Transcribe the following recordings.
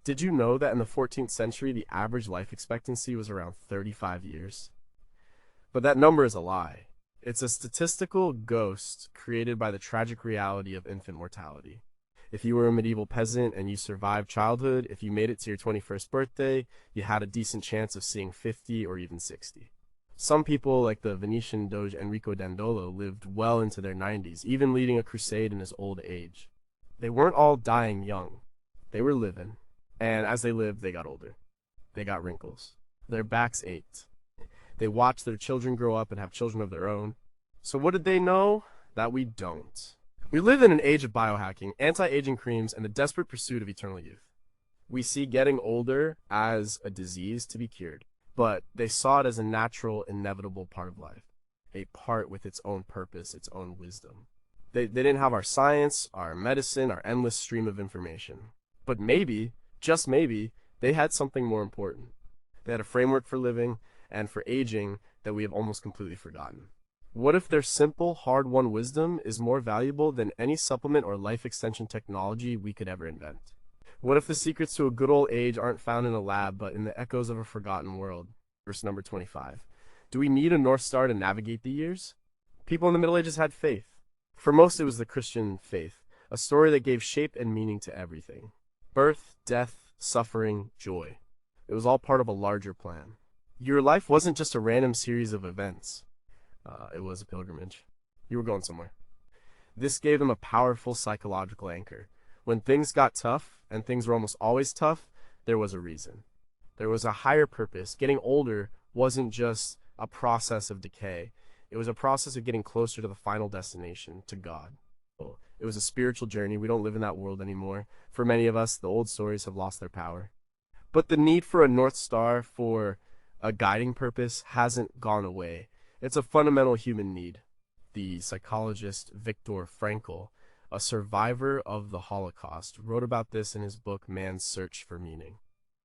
Did you know that in the 14th century, the average life expectancy was around 35 years? But that number is a lie. It's a statistical ghost created by the tragic reality of infant mortality. If you were a medieval peasant and you survived childhood, if you made it to your 21st birthday, you had a decent chance of seeing 50 or even 60. Some people, like the Venetian Doge Enrico Dandolo, lived well into their 90s, even leading a crusade in his old age. They weren't all dying young. They were living. And as they lived, they got older. They got wrinkles. Their backs ached. They watched their children grow up and have children of their own. So what did they know? That we don't. We live in an age of biohacking, anti-aging creams, and the desperate pursuit of eternal youth. We see getting older as a disease to be cured, but they saw it as a natural, inevitable part of life, a part with its own purpose, its own wisdom. They didn't have our science, our medicine, our endless stream of information. But maybe, just maybe, they had something more important. They had a framework for living and for aging that we have almost completely forgotten. What if their simple, hard-won wisdom is more valuable than any supplement or life extension technology we could ever invent? What if the secrets to a good old age aren't found in a lab, but in the echoes of a forgotten world? Verse number 25. Do we need a North Star to navigate the years? People in the Middle Ages had faith. For most, it was the Christian faith, a story that gave shape and meaning to everything. Birth, death, suffering, joy. It was all part of a larger plan. Your life wasn't just a random series of events. It was a pilgrimage. You were going somewhere. This gave them a powerful psychological anchor. When things got tough, and things were almost always tough, there was a reason. There was a higher purpose. Getting older wasn't just a process of decay. It was a process of getting closer to the final destination, to God. It was a spiritual journey. We don't live in that world anymore. For many of us, the old stories have lost their power. But the need for a North Star, for a guiding purpose, hasn't gone away. It's a fundamental human need. The psychologist Viktor Frankl, a survivor of the Holocaust, wrote about this in his book Man's Search for Meaning.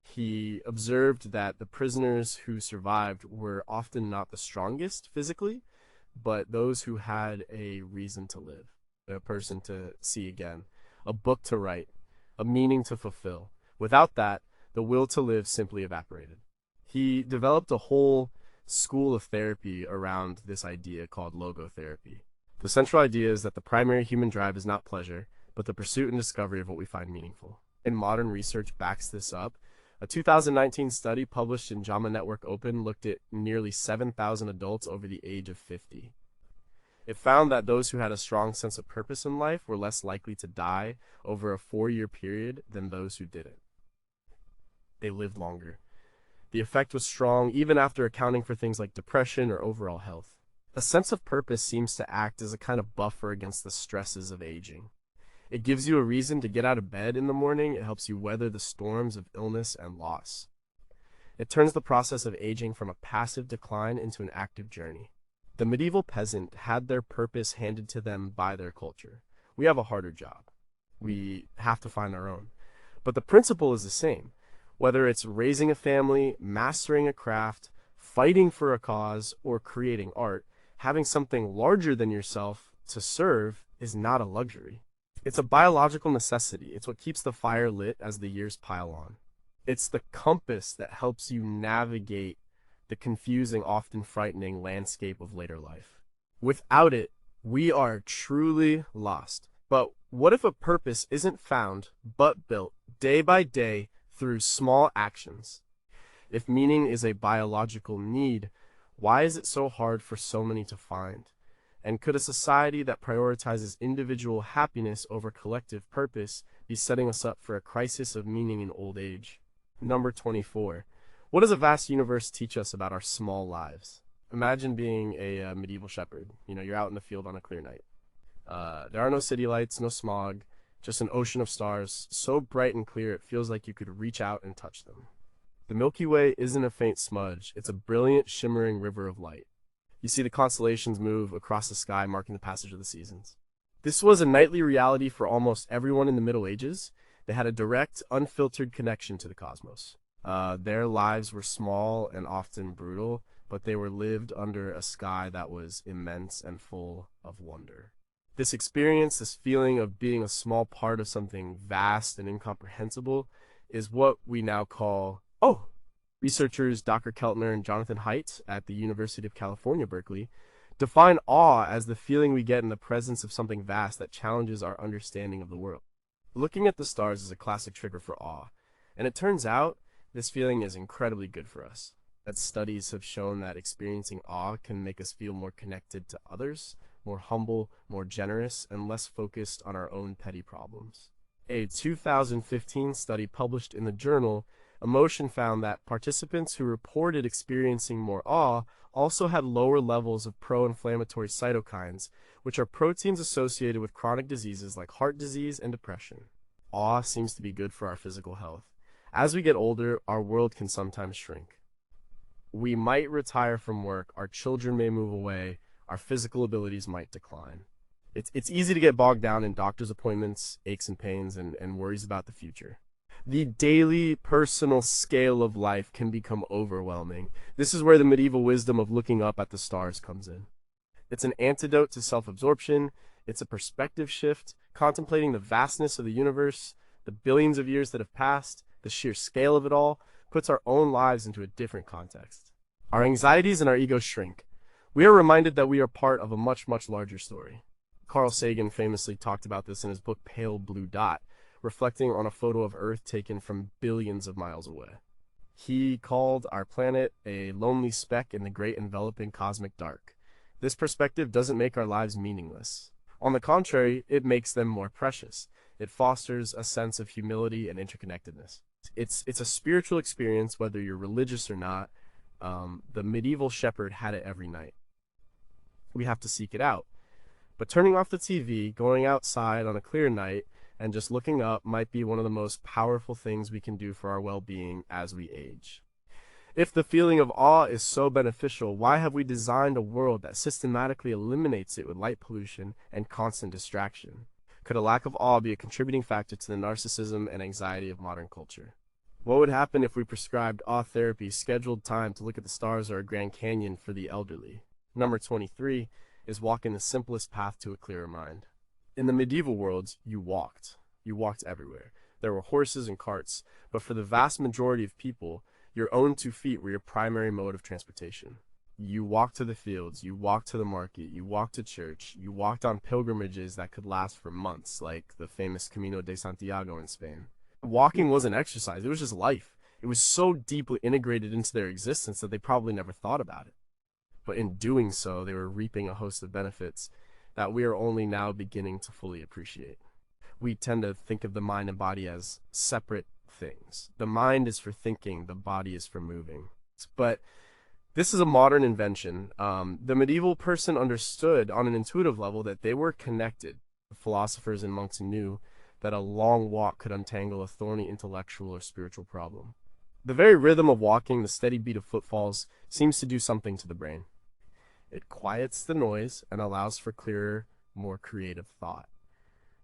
He observed that the prisoners who survived were often not the strongest physically, but those who had a reason to live, a person to see again, a book to write, a meaning to fulfill. Without that, the will to live simply evaporated. He developed a whole school of therapy around this idea called logotherapy. The central idea is that the primary human drive is not pleasure, but the pursuit and discovery of what we find meaningful. And modern research backs this up. A 2019 study published in JAMA Network Open looked at nearly 7,000 adults over the age of 50. It found that those who had a strong sense of purpose in life were less likely to die over a 4-year period than those who didn't. They lived longer. The effect was strong even after accounting for things like depression or overall health. A sense of purpose seems to act as a kind of buffer against the stresses of aging. It gives you a reason to get out of bed in the morning. It helps you weather the storms of illness and loss. It turns the process of aging from a passive decline into an active journey. The medieval peasant had their purpose handed to them by their culture. We have a harder job. We have to find our own. But the principle is the same. Whether it's raising a family, mastering a craft, fighting for a cause, or creating art, having something larger than yourself to serve is not a luxury. It's a biological necessity. It's what keeps the fire lit as the years pile on. It's the compass that helps you navigate the confusing, often frightening landscape of later life. Without it, we are truly lost. But what if a purpose isn't found, but built day by day through small actions? If meaning is a biological need, why is it so hard for so many to find? And could a society that prioritizes individual happiness over collective purpose be setting us up for a crisis of meaning in old age? Number 24. What does a vast universe teach us about our small lives? Imagine being a medieval shepherd. You're out in the field on a clear night. There are no city lights, no smog, just an ocean of stars, so bright and clear it feels like you could reach out and touch them. The Milky Way isn't a faint smudge, it's a brilliant, shimmering river of light. You see the constellations move across the sky, marking the passage of the seasons. This was a nightly reality for almost everyone in the Middle Ages. They had a direct, unfiltered connection to the cosmos. Their lives were small and often brutal, but they were lived under a sky that was immense and full of wonder. This experience, this feeling of being a small part of something vast and incomprehensible, is what we now call, researchers Dr. Keltner and Jonathan Haidt at the University of California, Berkeley, define awe as the feeling we get in the presence of something vast that challenges our understanding of the world. Looking at the stars is a classic trigger for awe, and it turns out this feeling is incredibly good for us. That studies have shown that experiencing awe can make us feel more connected to others, more humble, more generous, and less focused on our own petty problems. A 2015 study published in the journal Emotion found that participants who reported experiencing more awe also had lower levels of pro-inflammatory cytokines, which are proteins associated with chronic diseases like heart disease and depression. Awe seems to be good for our physical health. As we get older, our world can sometimes shrink. We might retire from work, our children may move away, our physical abilities might decline. It's easy to get bogged down in doctor's appointments, aches and pains, and worries about the future. The daily, personal scale of life can become overwhelming. This is where the medieval wisdom of looking up at the stars comes in. It's an antidote to self-absorption. It's a perspective shift, contemplating the vastness of the universe, the billions of years that have passed, the sheer scale of it all, puts our own lives into a different context. Our anxieties and our egos shrink. We are reminded that we are part of a much, much larger story. Carl Sagan famously talked about this in his book Pale Blue Dot, reflecting on a photo of Earth taken from billions of miles away. He called our planet a lonely speck in the great enveloping cosmic dark. This perspective doesn't make our lives meaningless. On the contrary, it makes them more precious. It fosters a sense of humility and interconnectedness. It's a spiritual experience, whether you're religious or not. The medieval shepherd had it every night. We have to seek it out. But turning off the TV, going outside on a clear night, and just looking up might be one of the most powerful things we can do for our well-being as we age. If the feeling of awe is so beneficial, why have we designed a world that systematically eliminates it with light pollution and constant distraction? Could a lack of awe be a contributing factor to the narcissism and anxiety of modern culture? What would happen if we prescribed awe therapy, scheduled time to look at the stars or a Grand Canyon for the elderly? Number 23 is walking the simplest path to a clearer mind. In the medieval worlds, you walked. You walked everywhere. There were horses and carts, but for the vast majority of people, your own 2 feet were your primary mode of transportation. You walked to the fields, you walked to the market, you walked to church, you walked on pilgrimages that could last for months, like the famous Camino de Santiago in Spain. Walking wasn't exercise, it was just life. It was so deeply integrated into their existence that they probably never thought about it. But in doing so, they were reaping a host of benefits that we are only now beginning to fully appreciate. We tend to think of the mind and body as separate things. The mind is for thinking, the body is for moving. But this is a modern invention. The medieval person understood on an intuitive level that they were connected. The philosophers and monks knew that a long walk could untangle a thorny intellectual or spiritual problem. The very rhythm of walking, the steady beat of footfalls, seems to do something to the brain. It quiets the noise and allows for clearer, more creative thought.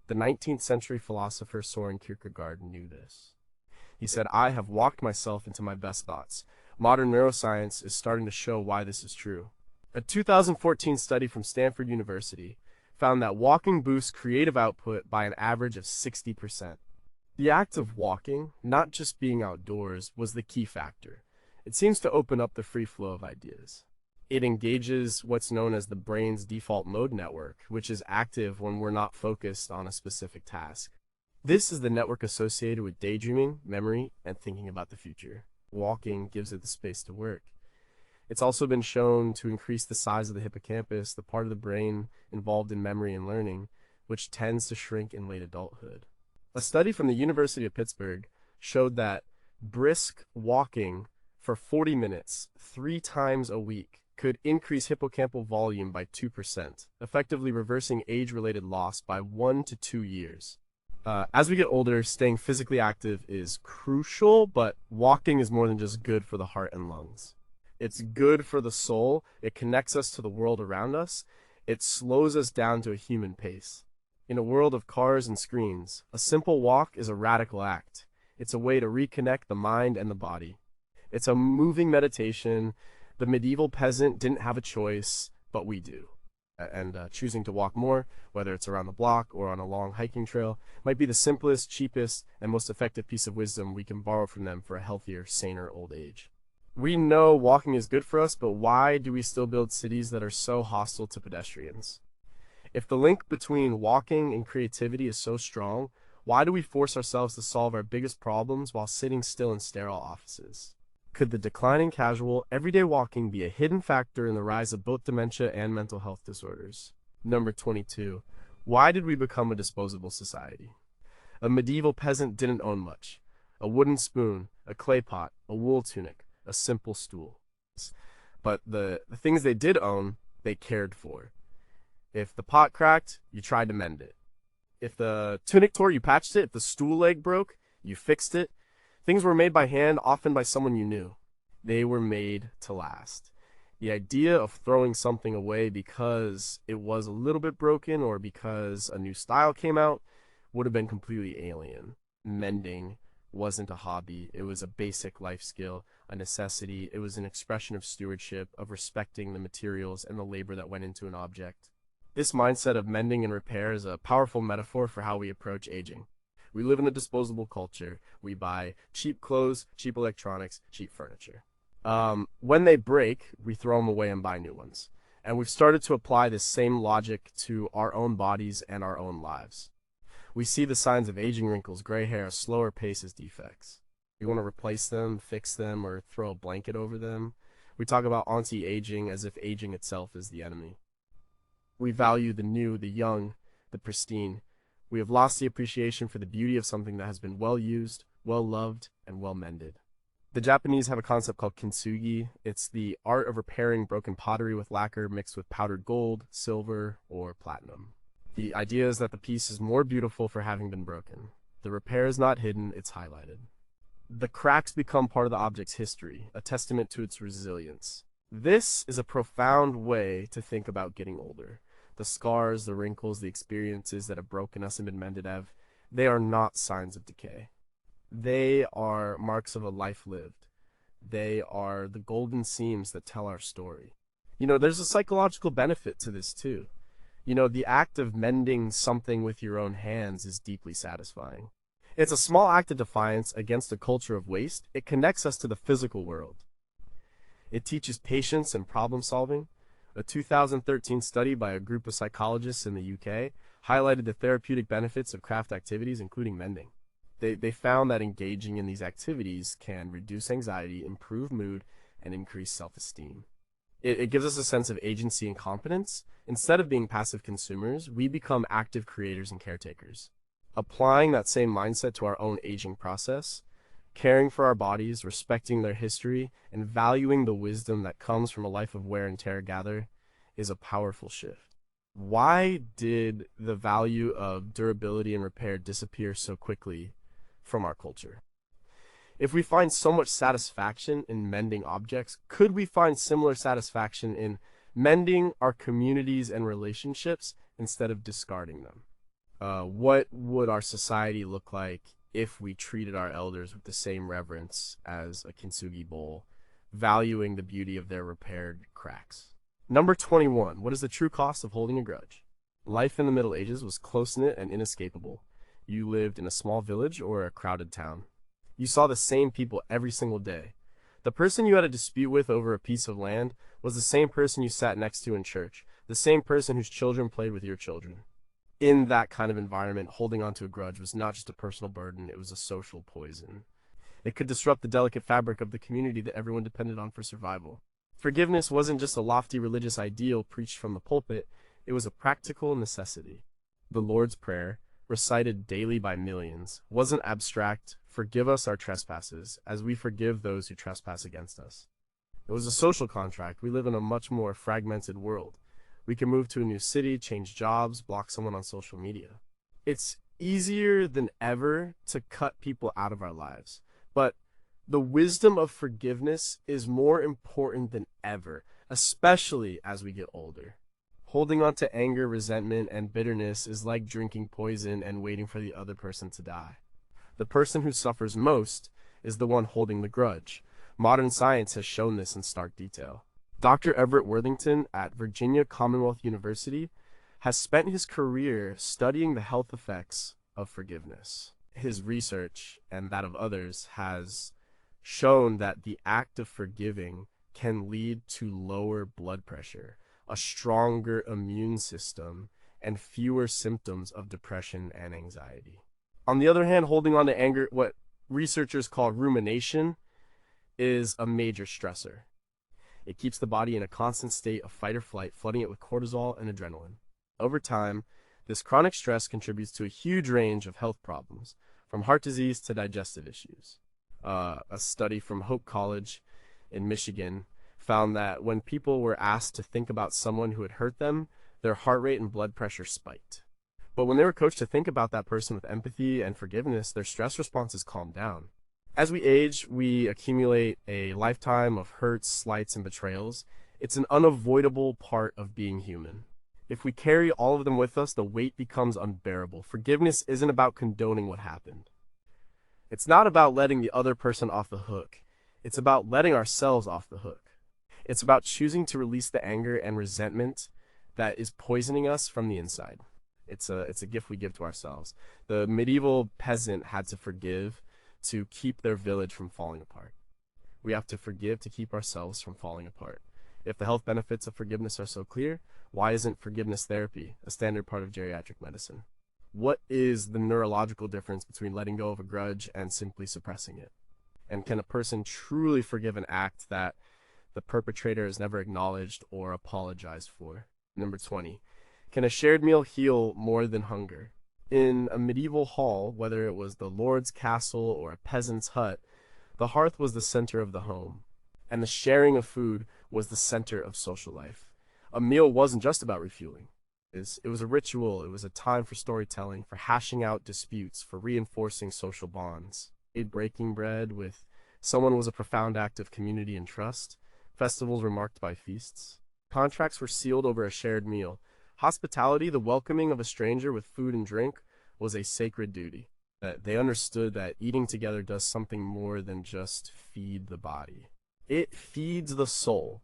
The 19th century philosopher Soren Kierkegaard knew this. He said, "I have walked myself into my best thoughts." Modern neuroscience is starting to show why this is true. A 2014 study from Stanford University found that walking boosts creative output by an average of 60%. The act of walking, not just being outdoors, was the key factor. It seems to open up the free flow of ideas. It engages what's known as the brain's default mode network, which is active when we're not focused on a specific task. This is the network associated with daydreaming, memory, and thinking about the future. Walking gives it the space to work. It's also been shown to increase the size of the hippocampus, the part of the brain involved in memory and learning, which tends to shrink in late adulthood. A study from the University of Pittsburgh showed that brisk walking for 40 minutes, 3 times a week, could increase hippocampal volume by 2%, effectively reversing age-related loss by 1 to 2 years. As we get older, staying physically active is crucial, but walking is more than just good for the heart and lungs. It's good for the soul. It connects us to the world around us. It slows us down to a human pace. In a world of cars and screens, a simple walk is a radical act. It's a way to reconnect the mind and the body. It's a moving meditation. The medieval peasant didn't have a choice, but we do. And choosing to walk more, whether it's around the block or on a long hiking trail, might be the simplest, cheapest, and most effective piece of wisdom we can borrow from them for a healthier, saner old age. We know walking is good for us, but why do we still build cities that are so hostile to pedestrians? If the link between walking and creativity is so strong, why do we force ourselves to solve our biggest problems while sitting still in sterile offices? Could the declining casual, everyday walking be a hidden factor in the rise of both dementia and mental health disorders? Number 22. Why did we become a disposable society? A medieval peasant didn't own much. A wooden spoon, a clay pot, a wool tunic, a simple stool. But the things they did own, they cared for. If the pot cracked, you tried to mend it. If the tunic tore, you patched it. If the stool leg broke, you fixed it. Things were made by hand, often by someone you knew. They were made to last. The idea of throwing something away because it was a little bit broken or because a new style came out would have been completely alien. Mending wasn't a hobby. It was a basic life skill, a necessity. It was an expression of stewardship, of respecting the materials and the labor that went into an object. This mindset of mending and repair is a powerful metaphor for how we approach aging. We live in a disposable culture. We buy cheap clothes, cheap electronics, cheap furniture. When they break, we throw them away and buy new ones. And we've started to apply this same logic to our own bodies and our own lives. We see the signs of aging, wrinkles, gray hair, a slower pace as defects. We want to replace them, fix them, or throw a blanket over them. We talk about anti-aging as if aging itself is the enemy. We value the new, the young, the pristine. We have lost the appreciation for the beauty of something that has been well used, well loved, and well mended. The Japanese have a concept called kintsugi. It's the art of repairing broken pottery with lacquer mixed with powdered gold, silver, or platinum. The idea is that the piece is more beautiful for having been broken. The repair is not hidden, it's highlighted. The cracks become part of the object's history, a testament to its resilience. This is a profound way to think about getting older. The scars, the wrinkles, the experiences that have broken us and been mended they are not signs of decay. They are marks of a life lived. They are the golden seams that tell our story. There's a psychological benefit to this too. The act of mending something with your own hands is deeply satisfying. It's a small act of defiance against a culture of waste. It connects us to the physical world. It teaches patience and problem solving. A 2013 study by a group of psychologists in the UK highlighted the therapeutic benefits of craft activities, including mending. They found that engaging in these activities can reduce anxiety, improve mood, and increase self-esteem. It gives us a sense of agency and competence. Instead of being passive consumers, we become active creators and caretakers. Applying that same mindset to our own aging process, caring for our bodies, respecting their history, and valuing the wisdom that comes from a life of wear and tear gather is a powerful shift. Why did the value of durability and repair disappear so quickly from our culture? If we find so much satisfaction in mending objects, could we find similar satisfaction in mending our communities and relationships instead of discarding them? What would our society look like if we treated our elders with the same reverence as a kintsugi bowl, valuing the beauty of their repaired cracks? Number 21. What is the true cost of holding a grudge? Life in the Middle Ages was close-knit and inescapable. You lived in a small village or a crowded town. You saw the same people every single day. The person you had a dispute with over a piece of land was the same person you sat next to in church, the same person whose children played with your children. In that kind of environment, holding on to a grudge was not just a personal burden, it was a social poison. It could disrupt the delicate fabric of the community that everyone depended on for survival. Forgiveness wasn't just a lofty religious ideal preached from the pulpit, it was a practical necessity. The Lord's Prayer, recited daily by millions, wasn't abstract, "Forgive us our trespasses, as we forgive those who trespass against us." It was a social contract. We live in a much more fragmented world. We can move to a new city, change jobs, block someone on social media. It's easier than ever to cut people out of our lives. But the wisdom of forgiveness is more important than ever, especially as we get older. Holding on to anger, resentment, and bitterness is like drinking poison and waiting for the other person to die. The person who suffers most is the one holding the grudge. Modern science has shown this in stark detail. Dr. Everett Worthington at Virginia Commonwealth University has spent his career studying the health effects of forgiveness. His research and that of others has shown that the act of forgiving can lead to lower blood pressure, a stronger immune system, and fewer symptoms of depression and anxiety. On the other hand, holding on to anger, what researchers call rumination, is a major stressor. It keeps the body in a constant state of fight or flight, flooding it with cortisol and adrenaline. Over time, this chronic stress contributes to a huge range of health problems, from heart disease to digestive issues. A study from Hope College in Michigan found that when people were asked to think about someone who had hurt them, their heart rate and blood pressure spiked. But when they were coached to think about that person with empathy and forgiveness, their stress responses calmed down. As we age, we accumulate a lifetime of hurts, slights, and betrayals. It's an unavoidable part of being human. If we carry all of them with us, the weight becomes unbearable. Forgiveness isn't about condoning what happened. It's not about letting the other person off the hook. It's about letting ourselves off the hook. It's about choosing to release the anger and resentment that is poisoning us from the inside. It's a gift we give to ourselves. The medieval peasant had to forgive to keep their village from falling apart. We have to forgive to keep ourselves from falling apart. If the health benefits of forgiveness are so clear, why isn't forgiveness therapy a standard part of geriatric medicine? What is the neurological difference between letting go of a grudge and simply suppressing it? And can a person truly forgive an act that the perpetrator has never acknowledged or apologized for? Number 20. Can a shared meal heal more than hunger? In a medieval hall, whether it was the lord's castle or a peasant's hut, the hearth was the center of the home, and the sharing of food was the center of social life. A meal wasn't just about refueling. It was a ritual. It was a time for storytelling, for hashing out disputes, for reinforcing social bonds. Breaking bread with someone was a profound act of community and trust. Festivals were marked by feasts. Contracts were sealed over a shared meal. Hospitality, the welcoming of a stranger with food and drink, was a sacred duty. That they understood that eating together does something more than just feed the body. It feeds the soul.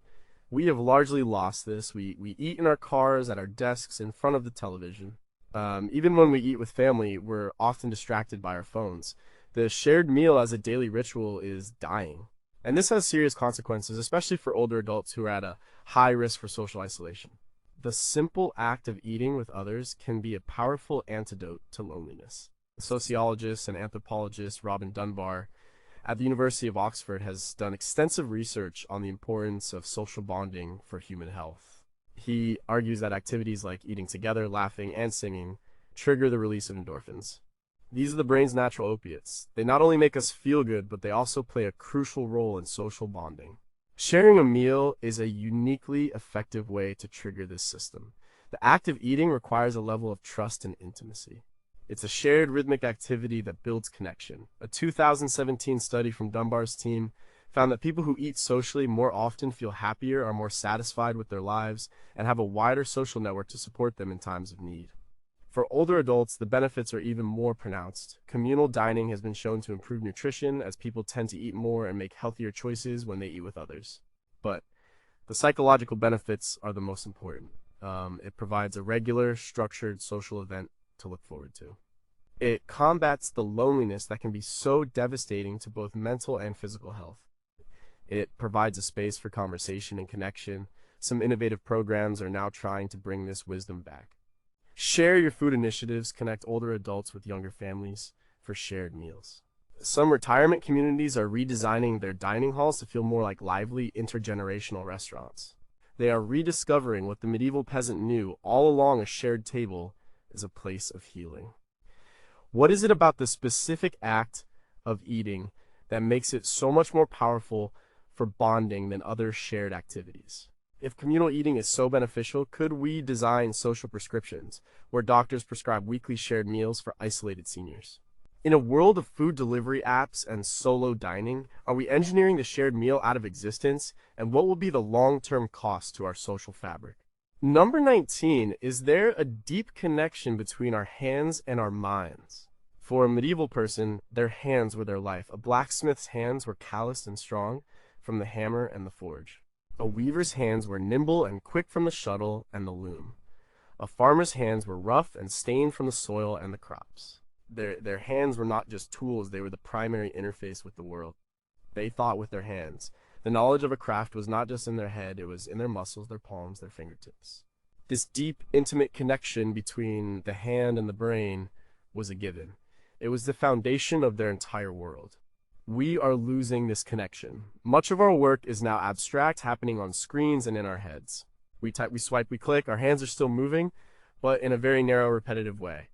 We have largely lost this. We eat in our cars, at our desks, in front of the television. Even when we eat with family, we're often distracted by our phones. The shared meal as a daily ritual is dying. And this has serious consequences, especially for older adults who are at a high risk for social isolation. The simple act of eating with others can be a powerful antidote to loneliness. Sociologist and anthropologist Robin Dunbar at the University of Oxford has done extensive research on the importance of social bonding for human health. He argues that activities like eating together, laughing, and singing trigger the release of endorphins. These are the brain's natural opiates. They not only make us feel good, but they also play a crucial role in social bonding. Sharing a meal is a uniquely effective way to trigger this system. The act of eating requires a level of trust and intimacy. It's a shared rhythmic activity that builds connection. A 2017 study from Dunbar's team found that people who eat socially more often feel happier, are more satisfied with their lives, and have a wider social network to support them in times of need. For older adults, the benefits are even more pronounced. Communal dining has been shown to improve nutrition as people tend to eat more and make healthier choices when they eat with others. But the psychological benefits are the most important. It provides a regular, structured social event to look forward to. It combats the loneliness that can be so devastating to both mental and physical health. It provides a space for conversation and connection. Some innovative programs are now trying to bring this wisdom back. Share Your Food initiatives connect older adults with younger families for shared meals. Some retirement communities are redesigning their dining halls to feel more like lively, intergenerational restaurants. They are rediscovering what the medieval peasant knew all along: a shared table is a place of healing. What is it about the specific act of eating that makes it so much more powerful for bonding than other shared activities? If communal eating is so beneficial, could we design social prescriptions where doctors prescribe weekly shared meals for isolated seniors? In a world of food delivery apps and solo dining, are we engineering the shared meal out of existence? And what will be the long-term cost to our social fabric? Number 19, is there a deep connection between our hands and our minds? For a medieval person, their hands were their life. A blacksmith's hands were calloused and strong from the hammer and the forge. A weaver's hands were nimble and quick from the shuttle and the loom. A farmer's hands were rough and stained from the soil and the crops. Their hands were not just tools, they were the primary interface with the world. They thought with their hands. The knowledge of a craft was not just in their head, it was in their muscles, their palms, their fingertips. This deep, intimate connection between the hand and the brain was a given. It was the foundation of their entire world. We are losing this connection. Much of our work is now abstract, happening on screens and in our heads. We type, we swipe, we click, our hands are still moving, but in a very narrow, repetitive way.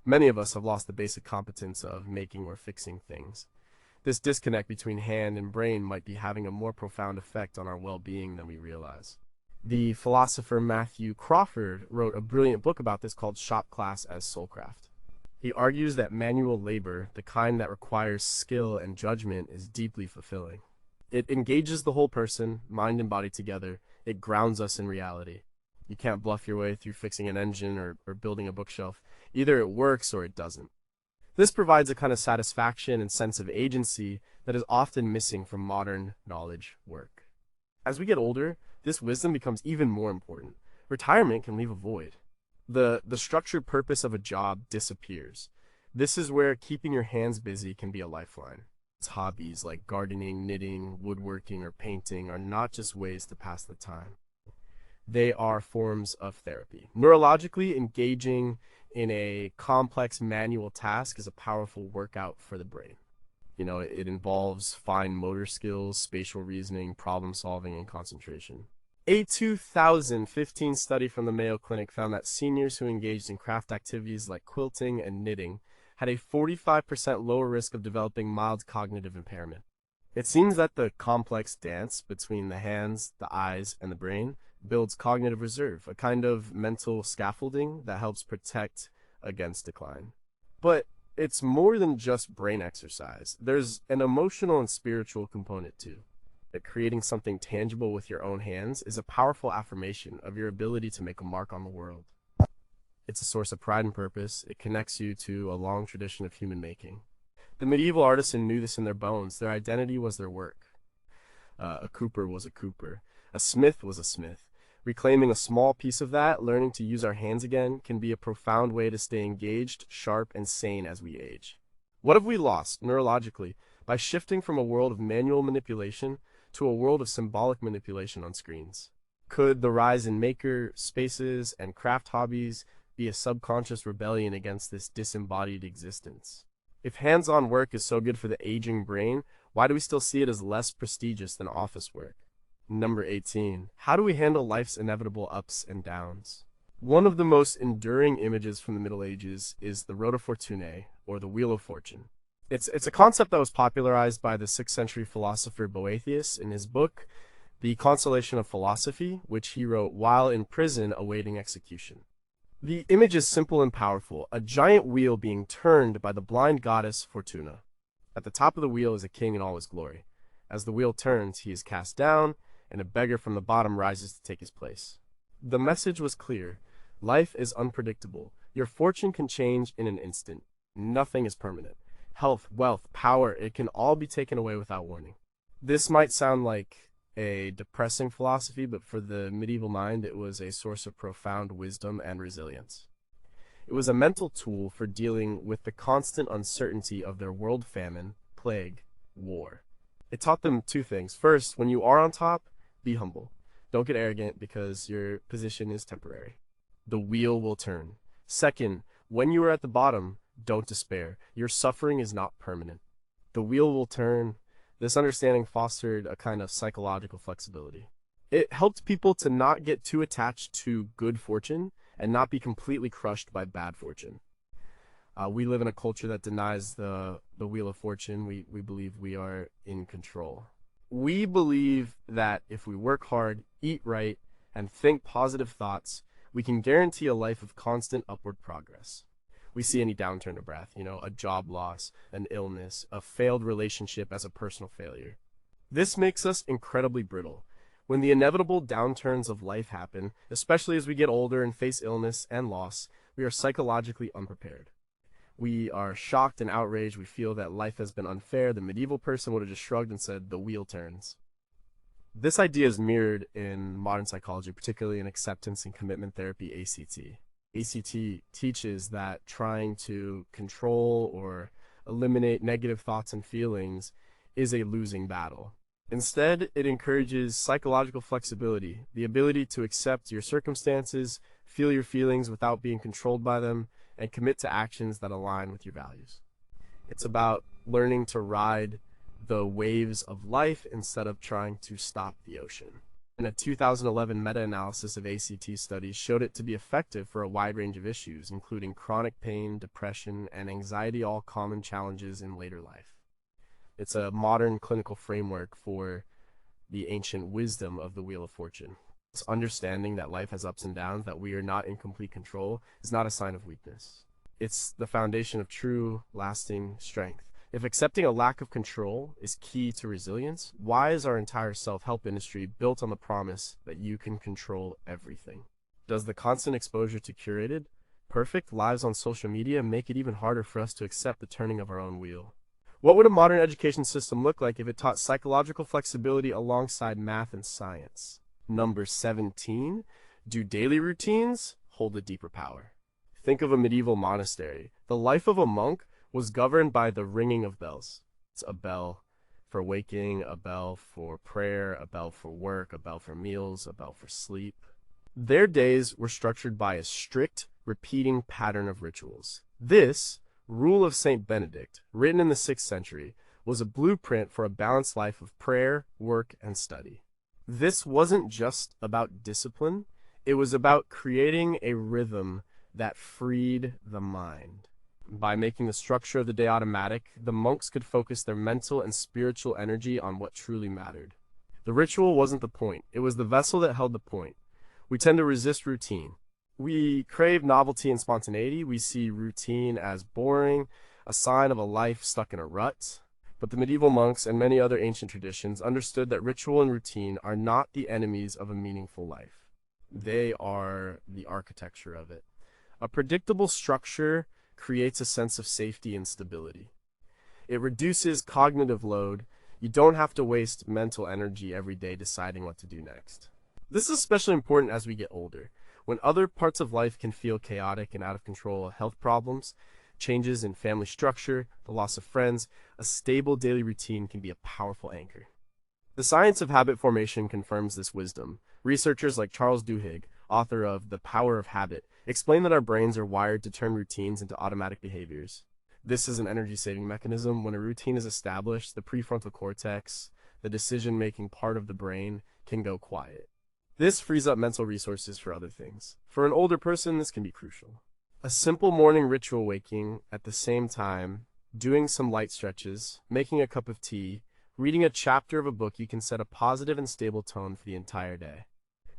Many of us have lost the basic competence of making or fixing things. This disconnect between hand and brain might be having a more profound effect on our well-being than we realize. The philosopher Matthew Crawford wrote a brilliant book about this called Shop Class as Soulcraft. He argues that manual labor, the kind that requires skill and judgment, is deeply fulfilling. It engages the whole person, mind and body together. It grounds us in reality. You can't bluff your way through fixing an engine or building a bookshelf. Either it works or it doesn't. This provides a kind of satisfaction and sense of agency that is often missing from modern knowledge work. As we get older, this wisdom becomes even more important. Retirement can leave a void. The structured purpose of a job disappears. This is where keeping your hands busy can be a lifeline. Hobbies like gardening, knitting, woodworking, or painting are not just ways to pass the time. They are forms of therapy. Neurologically, engaging in a complex manual task is a powerful workout for the brain. It involves fine motor skills, spatial reasoning, problem solving, and concentration. A 2015 study from the Mayo Clinic found that seniors who engaged in craft activities like quilting and knitting had a 45% lower risk of developing mild cognitive impairment. It seems that the complex dance between the hands, the eyes, and the brain builds cognitive reserve, a kind of mental scaffolding that helps protect against decline. But it's more than just brain exercise. There's an emotional and spiritual component too. That creating something tangible with your own hands is a powerful affirmation of your ability to make a mark on the world. It's a source of pride and purpose. It connects you to a long tradition of human making. The medieval artisan knew this in their bones. Their identity was their work. A cooper was a cooper. A smith was a smith. Reclaiming a small piece of that, learning to use our hands again, can be a profound way to stay engaged, sharp, and sane as we age. What have we lost, neurologically, by shifting from a world of manual manipulation to a world of symbolic manipulation on screens? Could the rise in maker spaces and craft hobbies be a subconscious rebellion against this disembodied existence? If hands-on work is so good for the aging brain, why do we still see it as less prestigious than office work? Number 18. How do we handle life's inevitable ups and downs? One of the most enduring images from the Middle Ages is the Rota Fortunae, or the Wheel of Fortune. It's a concept that was popularized by the 6th century philosopher Boethius in his book, The Consolation of Philosophy, which he wrote while in prison awaiting execution. The image is simple and powerful, a giant wheel being turned by the blind goddess Fortuna. At the top of the wheel is a king in all his glory. As the wheel turns, he is cast down, and a beggar from the bottom rises to take his place. The message was clear. Life is unpredictable. Your fortune can change in an instant. Nothing is permanent. Health, wealth, power, it can all be taken away without warning. This might sound like a depressing philosophy, but for the medieval mind, it was a source of profound wisdom and resilience. It was a mental tool for dealing with the constant uncertainty of their world famine, plague, war. It taught them two things. First, when you are on top, be humble. Don't get arrogant because your position is temporary. The wheel will turn. Second, when you are at the bottom, don't despair. Your suffering is not permanent. The wheel will turn. This understanding fostered a kind of psychological flexibility. It helped people to not get too attached to good fortune and not be completely crushed by bad fortune. We live in a culture that denies the wheel of fortune. We believe we are in control. We believe that if we work hard, eat right, and think positive thoughts, we can guarantee a life of constant upward progress. We see any downturn to breath, a job loss, an illness, a failed relationship as a personal failure. This makes us incredibly brittle. When the inevitable downturns of life happen, especially as we get older and face illness and loss, we are psychologically unprepared. We are shocked and outraged. We feel that life has been unfair. The medieval person would have just shrugged and said, the wheel turns. This idea is mirrored in modern psychology, particularly in acceptance and commitment therapy, ACT. ACT teaches that trying to control or eliminate negative thoughts and feelings is a losing battle. Instead, it encourages psychological flexibility, the ability to accept your circumstances, feel your feelings without being controlled by them, and commit to actions that align with your values. It's about learning to ride the waves of life instead of trying to stop the ocean. And a 2011 meta-analysis of ACT studies showed it to be effective for a wide range of issues, including chronic pain, depression, and anxiety, all common challenges in later life. It's a modern clinical framework for the ancient wisdom of the Wheel of Fortune. This understanding that life has ups and downs, that we are not in complete control, is not a sign of weakness. It's the foundation of true, lasting strength. If accepting a lack of control is key to resilience, why is our entire self-help industry built on the promise that you can control everything? Does the constant exposure to curated, perfect lives on social media make it even harder for us to accept the turning of our own wheel? What would a modern education system look like if it taught psychological flexibility alongside math and science? Number 17, do daily routines hold a deeper power? Think of a medieval monastery. The life of a monk was governed by the ringing of bells. It's a bell for waking, a bell for prayer, a bell for work, a bell for meals, a bell for sleep. Their days were structured by a strict, repeating pattern of rituals. This Rule of St. Benedict, written in the 6th century, was a blueprint for a balanced life of prayer, work, and study. This wasn't just about discipline, it was about creating a rhythm that freed the mind. By making the structure of the day automatic, the monks could focus their mental and spiritual energy on what truly mattered. The ritual wasn't the point, it was the vessel that held the point. We tend to resist routine. We crave novelty and spontaneity. We see routine as boring, a sign of a life stuck in a rut. But the medieval monks and many other ancient traditions understood that ritual and routine are not the enemies of a meaningful life. They are the architecture of it. A predictable structure creates a sense of safety and stability. It reduces cognitive load. You don't have to waste mental energy every day deciding what to do next. This is especially important as we get older. When other parts of life can feel chaotic and out of control, health problems, changes in family structure, the loss of friends, a stable daily routine can be a powerful anchor. The science of habit formation confirms this wisdom. Researchers like Charles Duhigg, author of The Power of Habit, explain that our brains are wired to turn routines into automatic behaviors. This is an energy-saving mechanism. When a routine is established, the prefrontal cortex, the decision-making part of the brain, can go quiet. This frees up mental resources for other things. For an older person, this can be crucial. A simple morning ritual, waking at the same time, doing some light stretches, making a cup of tea, reading a chapter of a book, you can set a positive and stable tone for the entire day.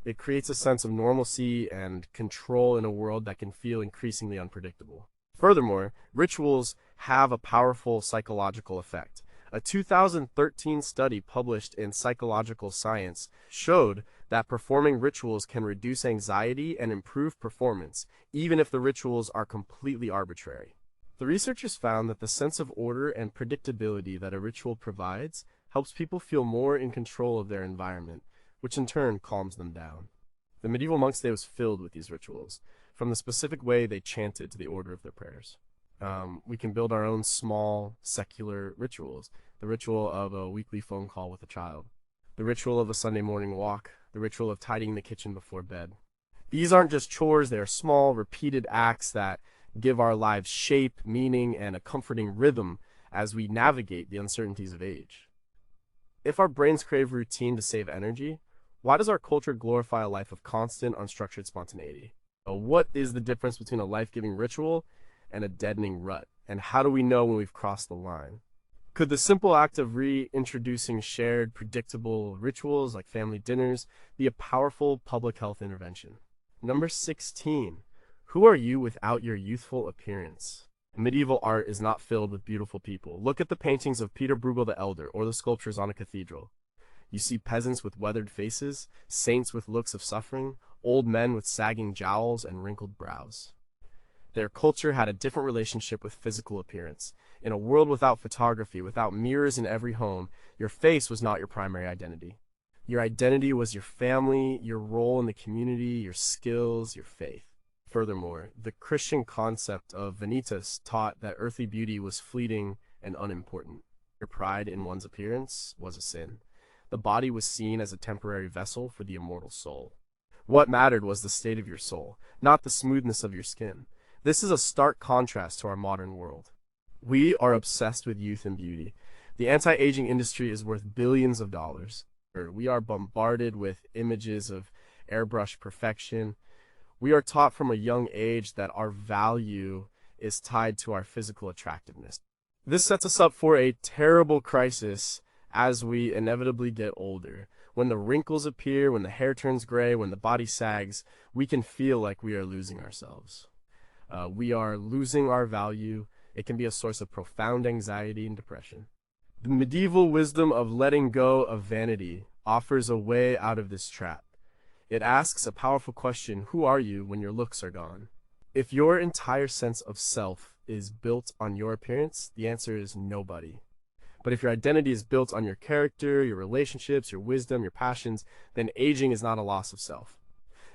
It creates a sense of normalcy and control in a world that can feel increasingly unpredictable. Furthermore, rituals have a powerful psychological effect. A 2013 study published in Psychological Science showed that performing rituals can reduce anxiety and improve performance, even if the rituals are completely arbitrary. The researchers found that the sense of order and predictability that a ritual provides helps people feel more in control of their environment, which in turn calms them down. The medieval monks' day was filled with these rituals, from the specific way they chanted to the order of their prayers. We can build our own small, secular rituals. The ritual of a weekly phone call with a child. The ritual of a Sunday morning walk. The ritual of tidying the kitchen before bed. These aren't just chores, they are small, repeated acts that give our lives shape, meaning, and a comforting rhythm as we navigate the uncertainties of age. If our brains crave routine to save energy, why does our culture glorify a life of constant, unstructured spontaneity? What is the difference between a life-giving ritual and a deadening rut? And how do we know when we've crossed the line? Could the simple act of reintroducing shared, predictable rituals like family dinners be a powerful public health intervention? Number 16. Who are you without your youthful appearance? Medieval art is not filled with beautiful people. Look at the paintings of Peter Bruegel the Elder or the sculptures on a cathedral. You see peasants with weathered faces, saints with looks of suffering, old men with sagging jowls and wrinkled brows. Their culture had a different relationship with physical appearance. In a world without photography, without mirrors in every home, your face was not your primary identity. Your identity was your family, your role in the community, your skills, your faith. Furthermore, the Christian concept of vanitas taught that earthly beauty was fleeting and unimportant. Your pride in one's appearance was a sin. The body was seen as a temporary vessel for the immortal soul. What mattered was the state of your soul, not the smoothness of your skin. This is a stark contrast to our modern world. We are obsessed with youth and beauty. The anti-aging industry is worth billions of dollars. We are bombarded with images of airbrushed perfection. We are taught from a young age that our value is tied to our physical attractiveness. This sets us up for a terrible crisis as we inevitably get older. When the wrinkles appear, when the hair turns gray, when the body sags, we can feel like we are losing ourselves. We are losing our value. It can be a source of profound anxiety and depression. The medieval wisdom of letting go of vanity offers a way out of this trap. It asks a powerful question: who are you when your looks are gone? If your entire sense of self is built on your appearance, the answer is nobody. But if your identity is built on your character, your relationships, your wisdom, your passions, then aging is not a loss of self.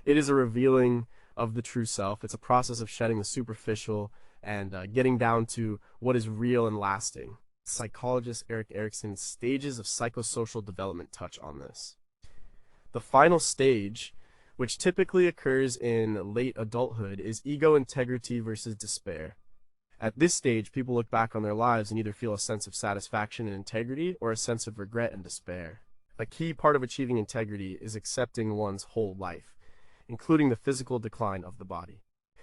It is a revealing of the true self. It's a process of shedding the superficial and getting down to what is real and lasting. Psychologist Erik Erikson's stages of psychosocial development touch on this. The final stage, which typically occurs in late adulthood, is ego integrity versus despair. At this stage, people look back on their lives and either feel a sense of satisfaction and integrity or a sense of regret and despair. A key part of achieving integrity is accepting one's whole life, including the physical decline of the body.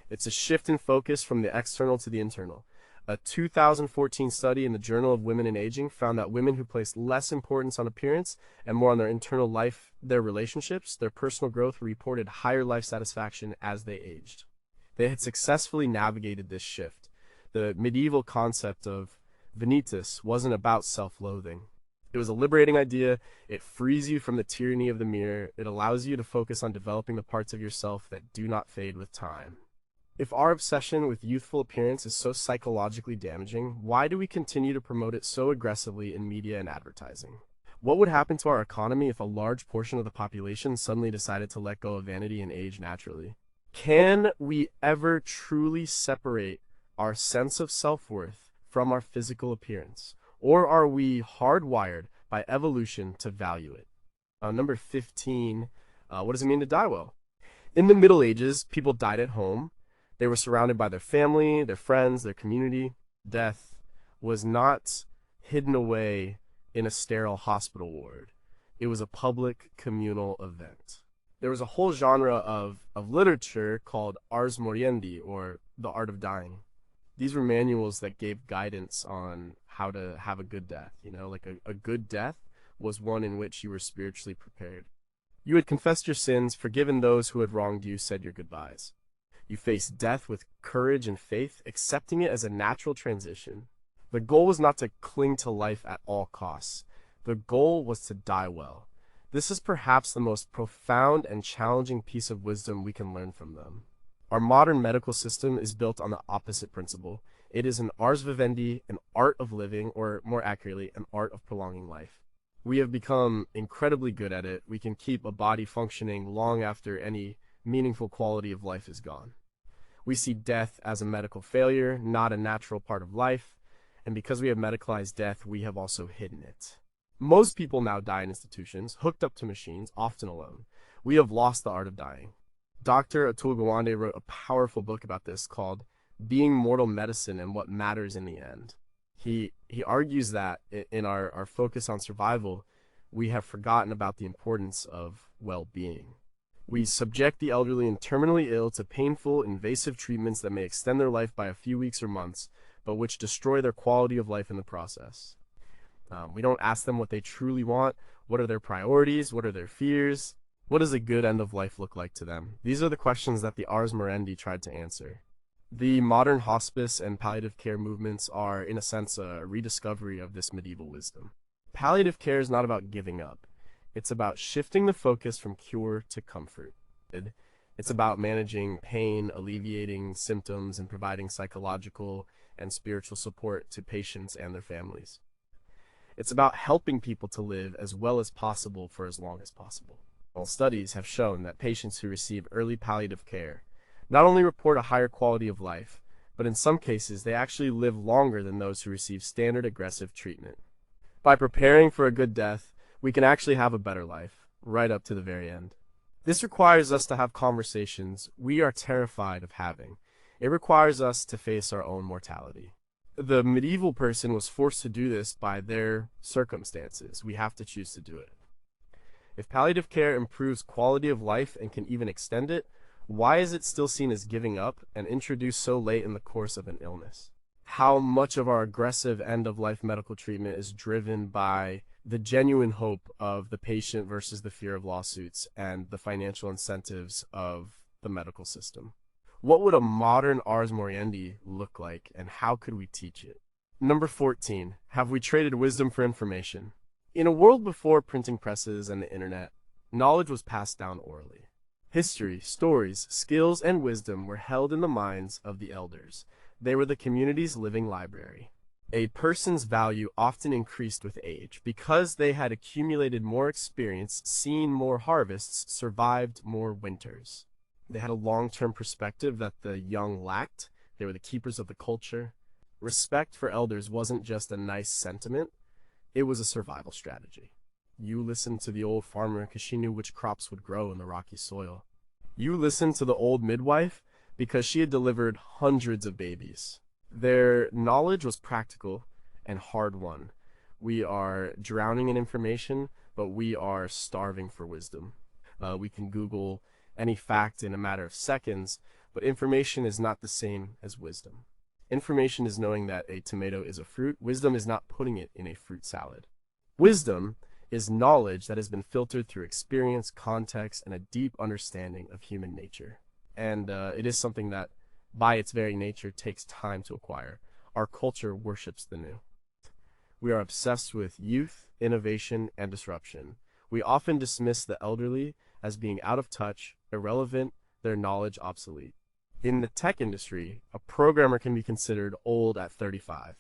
It's a shift in focus from the external to the internal. A 2014 study in the Journal of Women in Aging found that women who placed less importance on appearance and more on their internal life, their relationships, their personal growth, reported higher life satisfaction as they aged. They had successfully navigated this shift. The medieval concept of vanitas wasn't about self-loathing. It was a liberating idea. It frees you from the tyranny of the mirror. It allows you to focus on developing the parts of yourself that do not fade with time. If our obsession with youthful appearance is so psychologically damaging, why do we continue to promote it so aggressively in media and advertising? What would happen to our economy if a large portion of the population suddenly decided to let go of vanity and age naturally? Can we ever truly separate our sense of self-worth from our physical appearance? Or are we hardwired by evolution to value it? Number 15, what does it mean to die well? In the Middle Ages, people died at home. They were surrounded by their family, their friends, their community. Death was not hidden away in a sterile hospital ward. It was a public communal event. There was a whole genre of literature called ars moriendi, or the art of dying. These were manuals that gave guidance on how to have a good death. Like a good death was one in which you were spiritually prepared. You had confessed your sins, forgiven those who had wronged you, said your goodbyes. You faced death with courage and faith, accepting it as a natural transition. The goal was not to cling to life at all costs. The goal was to die well. This is perhaps the most profound and challenging piece of wisdom we can learn from them. Our modern medical system is built on the opposite principle. It is an ars vivendi, an art of living, or more accurately, an art of prolonging life. We have become incredibly good at it. We can keep a body functioning long after any meaningful quality of life is gone. We see death as a medical failure, not a natural part of life, and because we have medicalized death, we have also hidden it. Most people now die in institutions, hooked up to machines, often alone. We have lost the art of dying. Dr. Atul Gawande wrote a powerful book about this called Being Mortal Medicine and What Matters in the End. He argues that in our focus on survival, we have forgotten about the importance of well-being. We subject the elderly and terminally ill to painful, invasive treatments that may extend their life by a few weeks or months, but which destroy their quality of life in the process. We don't ask them what they truly want. What are their priorities? What are their fears? What does a good end of life look like to them? These are the questions that the Ars Moriendi tried to answer. The modern hospice and palliative care movements are, in a sense, a rediscovery of this medieval wisdom. Palliative care is not about giving up. It's about shifting the focus from cure to comfort. It's about managing pain, alleviating symptoms, and providing psychological and spiritual support to patients and their families. It's about helping people to live as well as possible for as long as possible. Well, studies have shown that patients who receive early palliative care not only report a higher quality of life, but in some cases they actually live longer than those who receive standard aggressive treatment. By preparing for a good death, we can actually have a better life, right up to the very end. This requires us to have conversations we are terrified of having. It requires us to face our own mortality. The medieval person was forced to do this by their circumstances. We have to choose to do it. If palliative care improves quality of life and can even extend it, why is it still seen as giving up and introduced so late in the course of an illness? How much of our aggressive end-of-life medical treatment is driven by the genuine hope of the patient versus the fear of lawsuits and the financial incentives of the medical system? What would a modern ars moriendi look like, and how could we teach it? Number 14. Have we traded wisdom for information? In a world before printing presses and the internet, knowledge was passed down orally. History, stories, skills, and wisdom were held in the minds of the elders. They were the community's living library. A person's value often increased with age because they had accumulated more experience, seen more harvests, survived more winters. They had a long-term perspective that the young lacked. They were the keepers of the culture. Respect for elders wasn't just a nice sentiment, it was a survival strategy. You listened to the old farmer because she knew which crops would grow in the rocky soil. You listened to the old midwife because she had delivered hundreds of babies. Their knowledge was practical and hard-won. We are drowning in information, but we are starving for wisdom. We can Google any fact in a matter of seconds, but information is not the same as wisdom. Information is knowing that a tomato is a fruit. Wisdom is not putting it in a fruit salad. Wisdom is knowledge that has been filtered through experience, context, and a deep understanding of human nature. And it is something that, by its very nature, takes time to acquire. Our culture worships the new. We are obsessed with youth, innovation, and disruption. We often dismiss the elderly as being out of touch, irrelevant, their knowledge obsolete. In the tech industry, a programmer can be considered old at 35.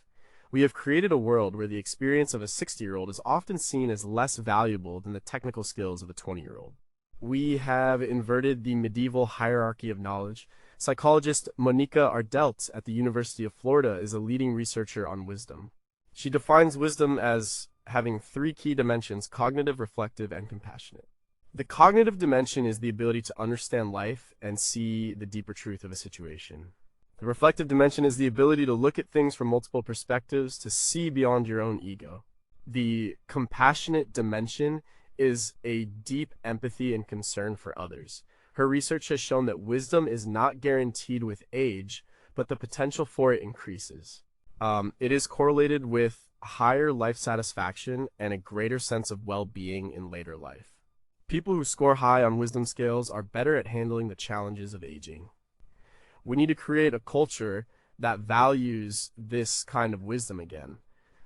We have created a world where the experience of a 60-year-old is often seen as less valuable than the technical skills of a 20-year-old. We have inverted the medieval hierarchy of knowledge. Psychologist Monica Ardelt at the University of Florida is a leading researcher on wisdom. She defines wisdom as having three key dimensions: cognitive, reflective, and compassionate. The cognitive dimension is the ability to understand life and see the deeper truth of a situation. The reflective dimension is the ability to look at things from multiple perspectives, to see beyond your own ego. The compassionate dimension is a deep empathy and concern for others. Her research has shown that wisdom is not guaranteed with age, but the potential for it increases. It is correlated with higher life satisfaction and a greater sense of well-being in later life. People who score high on wisdom scales are better at handling the challenges of aging. We need to create a culture that values this kind of wisdom again.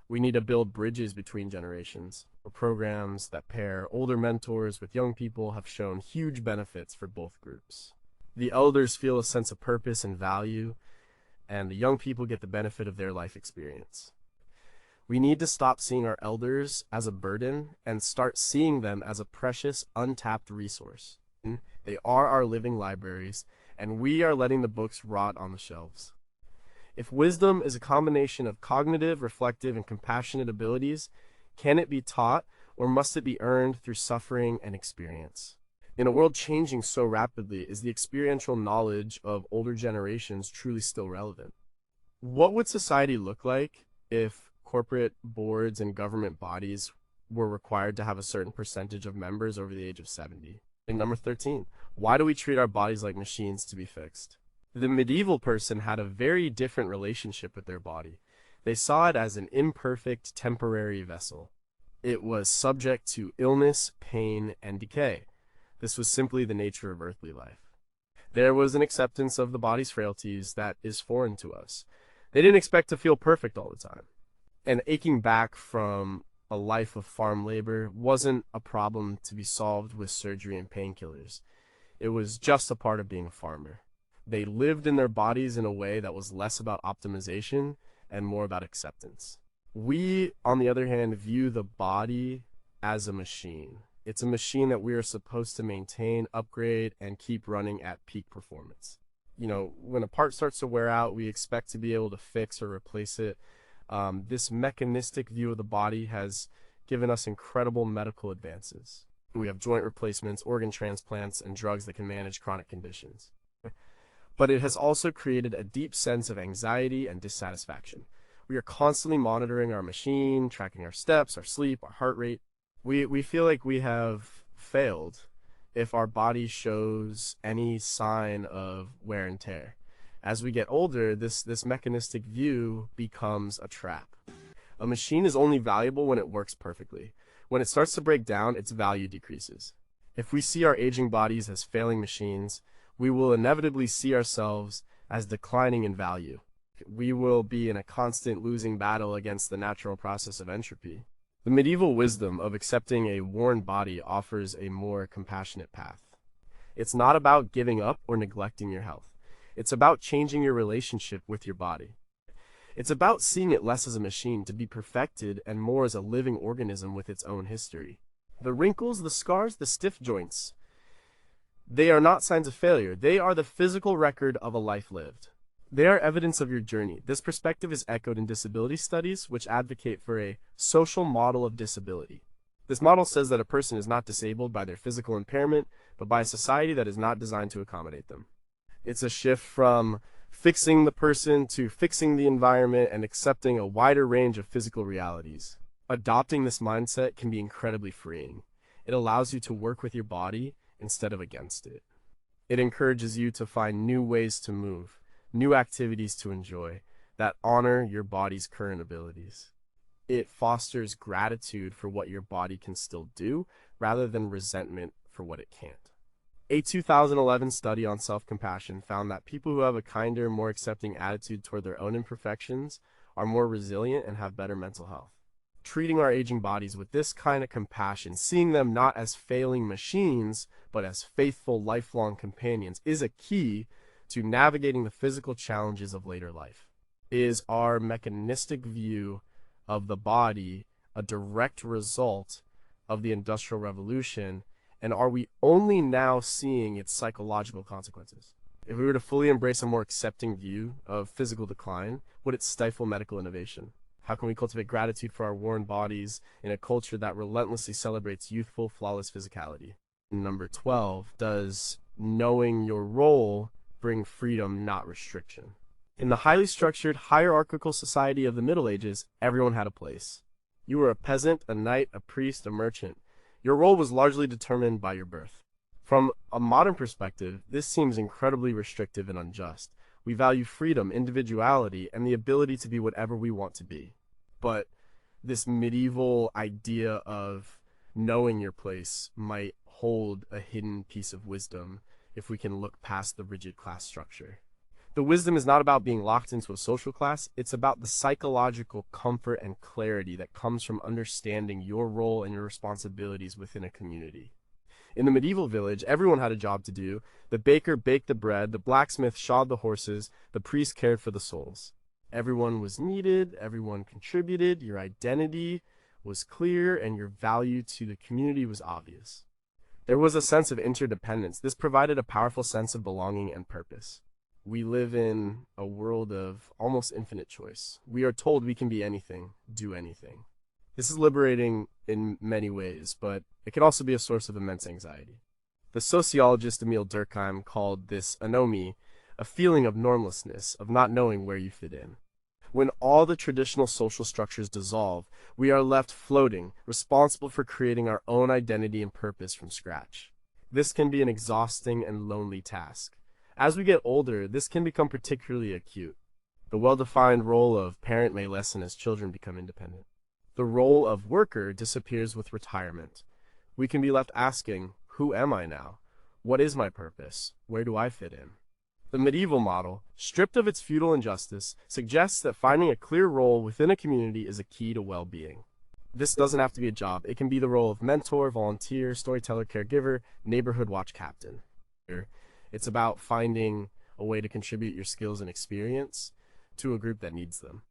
We need to build bridges between generations. Programs that pair older mentors with young people have shown huge benefits for both groups. The elders feel a sense of purpose and value, and the young people get the benefit of their life experience. We need to stop seeing our elders as a burden and start seeing them as a precious, untapped resource. They are our living libraries, and we are letting the books rot on the shelves. If wisdom is a combination of cognitive, reflective, and compassionate abilities, can it be taught, or must it be earned through suffering and experience? In a world changing so rapidly, is the experiential knowledge of older generations truly still relevant? What would society look like if corporate boards and government bodies were required to have a certain percentage of members over the age of 70? And number 13, why do we treat our bodies like machines to be fixed? The medieval person had a very different relationship with their body. They saw it as an imperfect, temporary vessel. It was subject to illness, pain, and decay. This was simply the nature of earthly life. There was an acceptance of the body's frailties that is foreign to us. They didn't expect to feel perfect all the time. And aching back from a life of farm labor wasn't a problem to be solved with surgery and painkillers. It was just a part of being a farmer. They lived in their bodies in a way that was less about optimization and more about acceptance. We, on the other hand, view the body as a machine. It's a machine that we are supposed to maintain, upgrade, and keep running at peak performance. When a part starts to wear out, we expect to be able to fix or replace it. This mechanistic view of the body has given us incredible medical advances. We have joint replacements, organ transplants, and drugs that can manage chronic conditions. But it has also created a deep sense of anxiety and dissatisfaction. We are constantly monitoring our machine, tracking our steps, our sleep, our heart rate. We feel like we have failed if our body shows any sign of wear and tear. As we get older, this mechanistic view becomes a trap. A machine is only valuable when it works perfectly. When it starts to break down, its value decreases. If we see our aging bodies as failing machines, we will inevitably see ourselves as declining in value. We will be in a constant losing battle against the natural process of entropy. The medieval wisdom of accepting a worn body offers a more compassionate path. It's not about giving up or neglecting your health. It's about changing your relationship with your body. It's about seeing it less as a machine to be perfected and more as a living organism with its own history. The wrinkles, the scars, the stiff joints, they are not signs of failure. They are the physical record of a life lived. They are evidence of your journey. This perspective is echoed in disability studies, which advocate for a social model of disability. This model says that a person is not disabled by their physical impairment, but by a society that is not designed to accommodate them. It's a shift from fixing the person to fixing the environment and accepting a wider range of physical realities. Adopting this mindset can be incredibly freeing. It allows you to work with your body instead of against it. It encourages you to find new ways to move, new activities to enjoy that honor your body's current abilities. It fosters gratitude for what your body can still do rather than resentment for what it can't. A 2011 study on self-compassion found that people who have a kinder, more accepting attitude toward their own imperfections are more resilient and have better mental health. Treating our aging bodies with this kind of compassion, seeing them not as failing machines, but as faithful, lifelong companions, is a key to navigating the physical challenges of later life. Is our mechanistic view of the body a direct result of the Industrial Revolution, and are we only now seeing its psychological consequences? If we were to fully embrace a more accepting view of physical decline, would it stifle medical innovation? How can we cultivate gratitude for our worn bodies in a culture that relentlessly celebrates youthful, flawless physicality? Number 12, does knowing your role bring freedom, not restriction? In the highly structured, hierarchical society of the Middle Ages, everyone had a place. You were a peasant, a knight, a priest, a merchant. Your role was largely determined by your birth. From a modern perspective, this seems incredibly restrictive and unjust. We value freedom, individuality, and the ability to be whatever we want to be. But this medieval idea of knowing your place might hold a hidden piece of wisdom if we can look past the rigid class structure. The wisdom is not about being locked into a social class, it's about the psychological comfort and clarity that comes from understanding your role and your responsibilities within a community. In the medieval village, everyone had a job to do. The baker baked the bread, the blacksmith shod the horses, the priest cared for the souls. Everyone was needed, everyone contributed, your identity was clear, and your value to the community was obvious. There was a sense of interdependence. This provided a powerful sense of belonging and purpose. We live in a world of almost infinite choice. We are told we can be anything, do anything. This is liberating in many ways, but it can also be a source of immense anxiety. The sociologist Emil Durkheim called this anomie a feeling of normlessness, of not knowing where you fit in. When all the traditional social structures dissolve, we are left floating, responsible for creating our own identity and purpose from scratch. This can be an exhausting and lonely task. As we get older, this can become particularly acute. The well-defined role of parent may lessen as children become independent. The role of worker disappears with retirement. We can be left asking, who am I now? What is my purpose? Where do I fit in? The medieval model, stripped of its feudal injustice, suggests that finding a clear role within a community is a key to well-being. This doesn't have to be a job. It can be the role of mentor, volunteer, storyteller, caregiver, neighborhood watch captain. It's about finding a way to contribute your skills and experience to a group that needs them.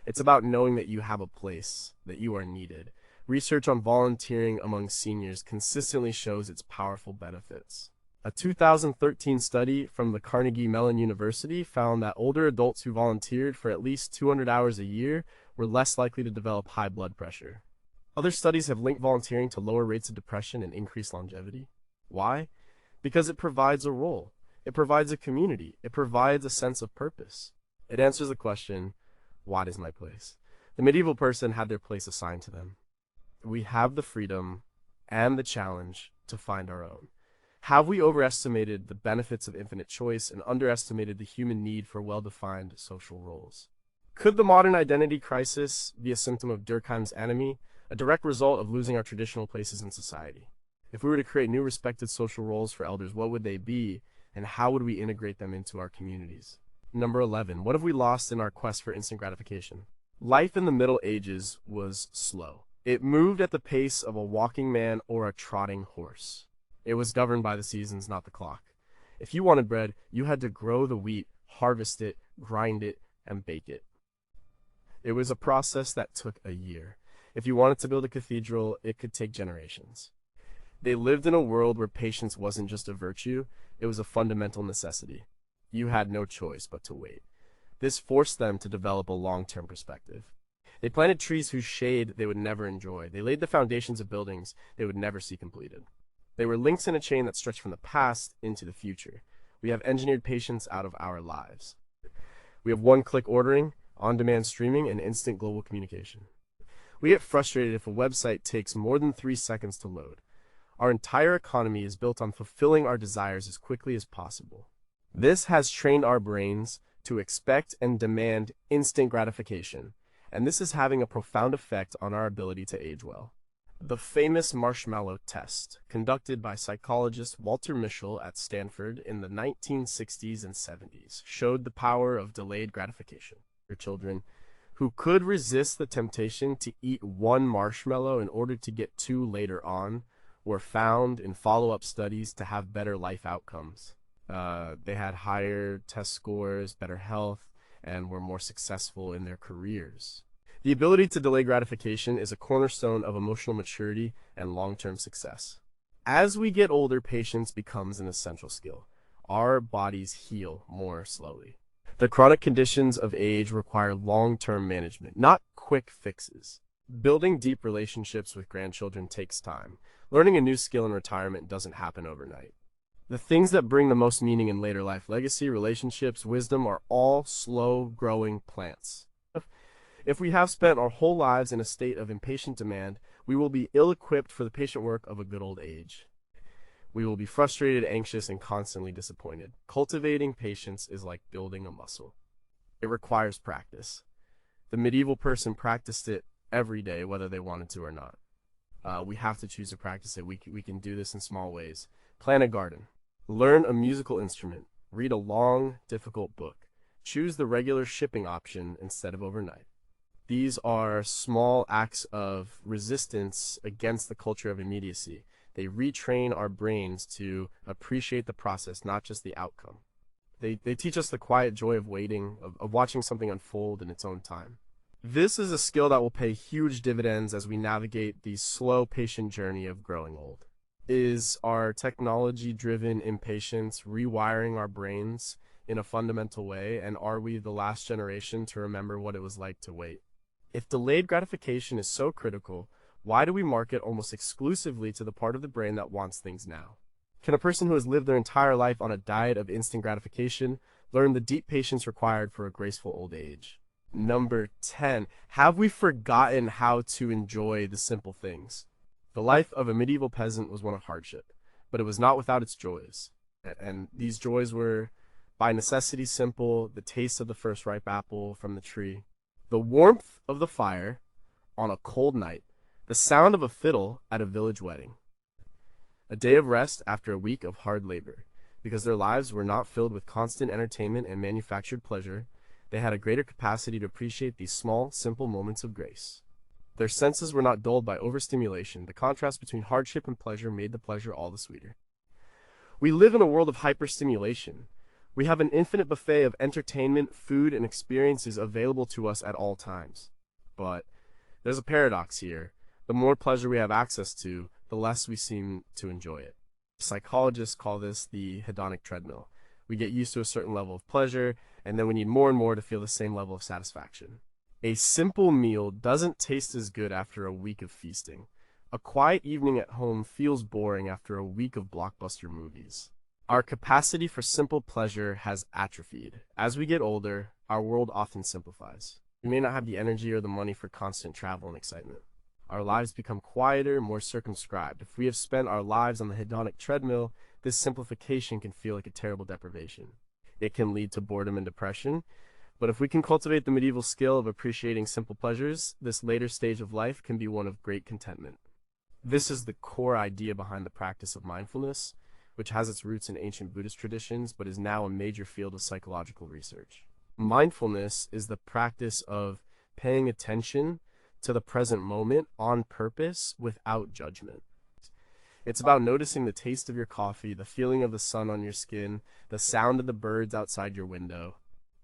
It's about knowing that you have a place, that you are needed. Research on volunteering among seniors consistently shows its powerful benefits. A 2013 study from the Carnegie Mellon University found that older adults who volunteered for at least 200 hours a year were less likely to develop high blood pressure. Other studies have linked volunteering to lower rates of depression and increased longevity. Why? Because it provides a role. It provides a community. It provides a sense of purpose. It answers the question, what is my place? The medieval person had their place assigned to them. We have the freedom and the challenge to find our own. Have we overestimated the benefits of infinite choice and underestimated the human need for well-defined social roles? Could the modern identity crisis be a symptom of Durkheim's enemy, a direct result of losing our traditional places in society? If we were to create new respected social roles for elders, what would they be, and how would we integrate them into our communities? Number 11. What have we lost in our quest for instant gratification? Life in the Middle Ages was slow. It moved at the pace of a walking man or a trotting horse. It was governed by the seasons, not the clock. If you wanted bread, you had to grow the wheat, harvest it, grind it, and bake it. It was a process that took a year. If you wanted to build a cathedral, it could take generations. They lived in a world where patience wasn't just a virtue, it was a fundamental necessity. You had no choice but to wait. This forced them to develop a long-term perspective. They planted trees whose shade they would never enjoy. They laid the foundations of buildings they would never see completed. They were links in a chain that stretched from the past into the future. We have engineered patience out of our lives. We have one-click ordering, on-demand streaming, and instant global communication. We get frustrated if a website takes more than 3 seconds to load. Our entire economy is built on fulfilling our desires as quickly as possible. This has trained our brains to expect and demand instant gratification, and this is having a profound effect on our ability to age well. The famous marshmallow test, conducted by psychologist Walter Mischel at Stanford in the 1960s and 70s, showed the power of delayed gratification. For children who could resist the temptation to eat one marshmallow in order to get two later on were found in follow-up studies to have better life outcomes. They had higher test scores, better health, and were more successful in their careers. The ability to delay gratification is a cornerstone of emotional maturity and long-term success. As we get older, patience becomes an essential skill. Our bodies heal more slowly. The chronic conditions of age require long-term management, not quick fixes. Building deep relationships with grandchildren takes time. Learning a new skill in retirement doesn't happen overnight. The things that bring the most meaning in later life, legacy, relationships, wisdom, are all slow-growing plants. If we have spent our whole lives in a state of impatient demand, we will be ill-equipped for the patient work of a good old age. We will be frustrated, anxious, and constantly disappointed. Cultivating patience is like building a muscle. It requires practice. The medieval person practiced it every day, whether they wanted to or not. We have to choose to practice it. We can do this in small ways. Plant a garden. Learn a musical instrument. Read a long, difficult book. Choose the regular shipping option instead of overnight. These are small acts of resistance against the culture of immediacy. They retrain our brains to appreciate the process, not just the outcome. They teach us the quiet joy of waiting, of watching something unfold in its own time. This is a skill that will pay huge dividends as we navigate the slow, patient journey of growing old. Is our technology-driven impatience rewiring our brains in a fundamental way, and are we the last generation to remember what it was like to wait? If delayed gratification is so critical, why do we market almost exclusively to the part of the brain that wants things now? Can a person who has lived their entire life on a diet of instant gratification learn the deep patience required for a graceful old age? Number 10. Have we forgotten how to enjoy the simple things? The life of a medieval peasant was one of hardship, but it was not without its joys. And these joys were, by necessity, simple: the taste of the first ripe apple from the tree, the warmth of the fire on a cold night, the sound of a fiddle at a village wedding, a day of rest after a week of hard labor. Because their lives were not filled with constant entertainment and manufactured pleasure, they had a greater capacity to appreciate these small, simple moments of grace. Their senses were not dulled by overstimulation. The contrast between hardship and pleasure made the pleasure all the sweeter. We live in a world of hyperstimulation. We have an infinite buffet of entertainment, food, and experiences available to us at all times. But there's a paradox here. The more pleasure we have access to, the less we seem to enjoy it. Psychologists call this the hedonic treadmill. We get used to a certain level of pleasure, and then we need more and more to feel the same level of satisfaction. A simple meal doesn't taste as good after a week of feasting. A quiet evening at home feels boring after a week of blockbuster movies. Our capacity for simple pleasure has atrophied. As we get older, our world often simplifies. We may not have the energy or the money for constant travel and excitement. Our lives become quieter, more circumscribed. If we have spent our lives on the hedonic treadmill, this simplification can feel like a terrible deprivation. It can lead to boredom and depression, but if we can cultivate the medieval skill of appreciating simple pleasures, this later stage of life can be one of great contentment. This is the core idea behind the practice of mindfulness, which has its roots in ancient Buddhist traditions, but is now a major field of psychological research. Mindfulness is the practice of paying attention to the present moment on purpose without judgment. It's about noticing the taste of your coffee, the feeling of the sun on your skin, the sound of the birds outside your window.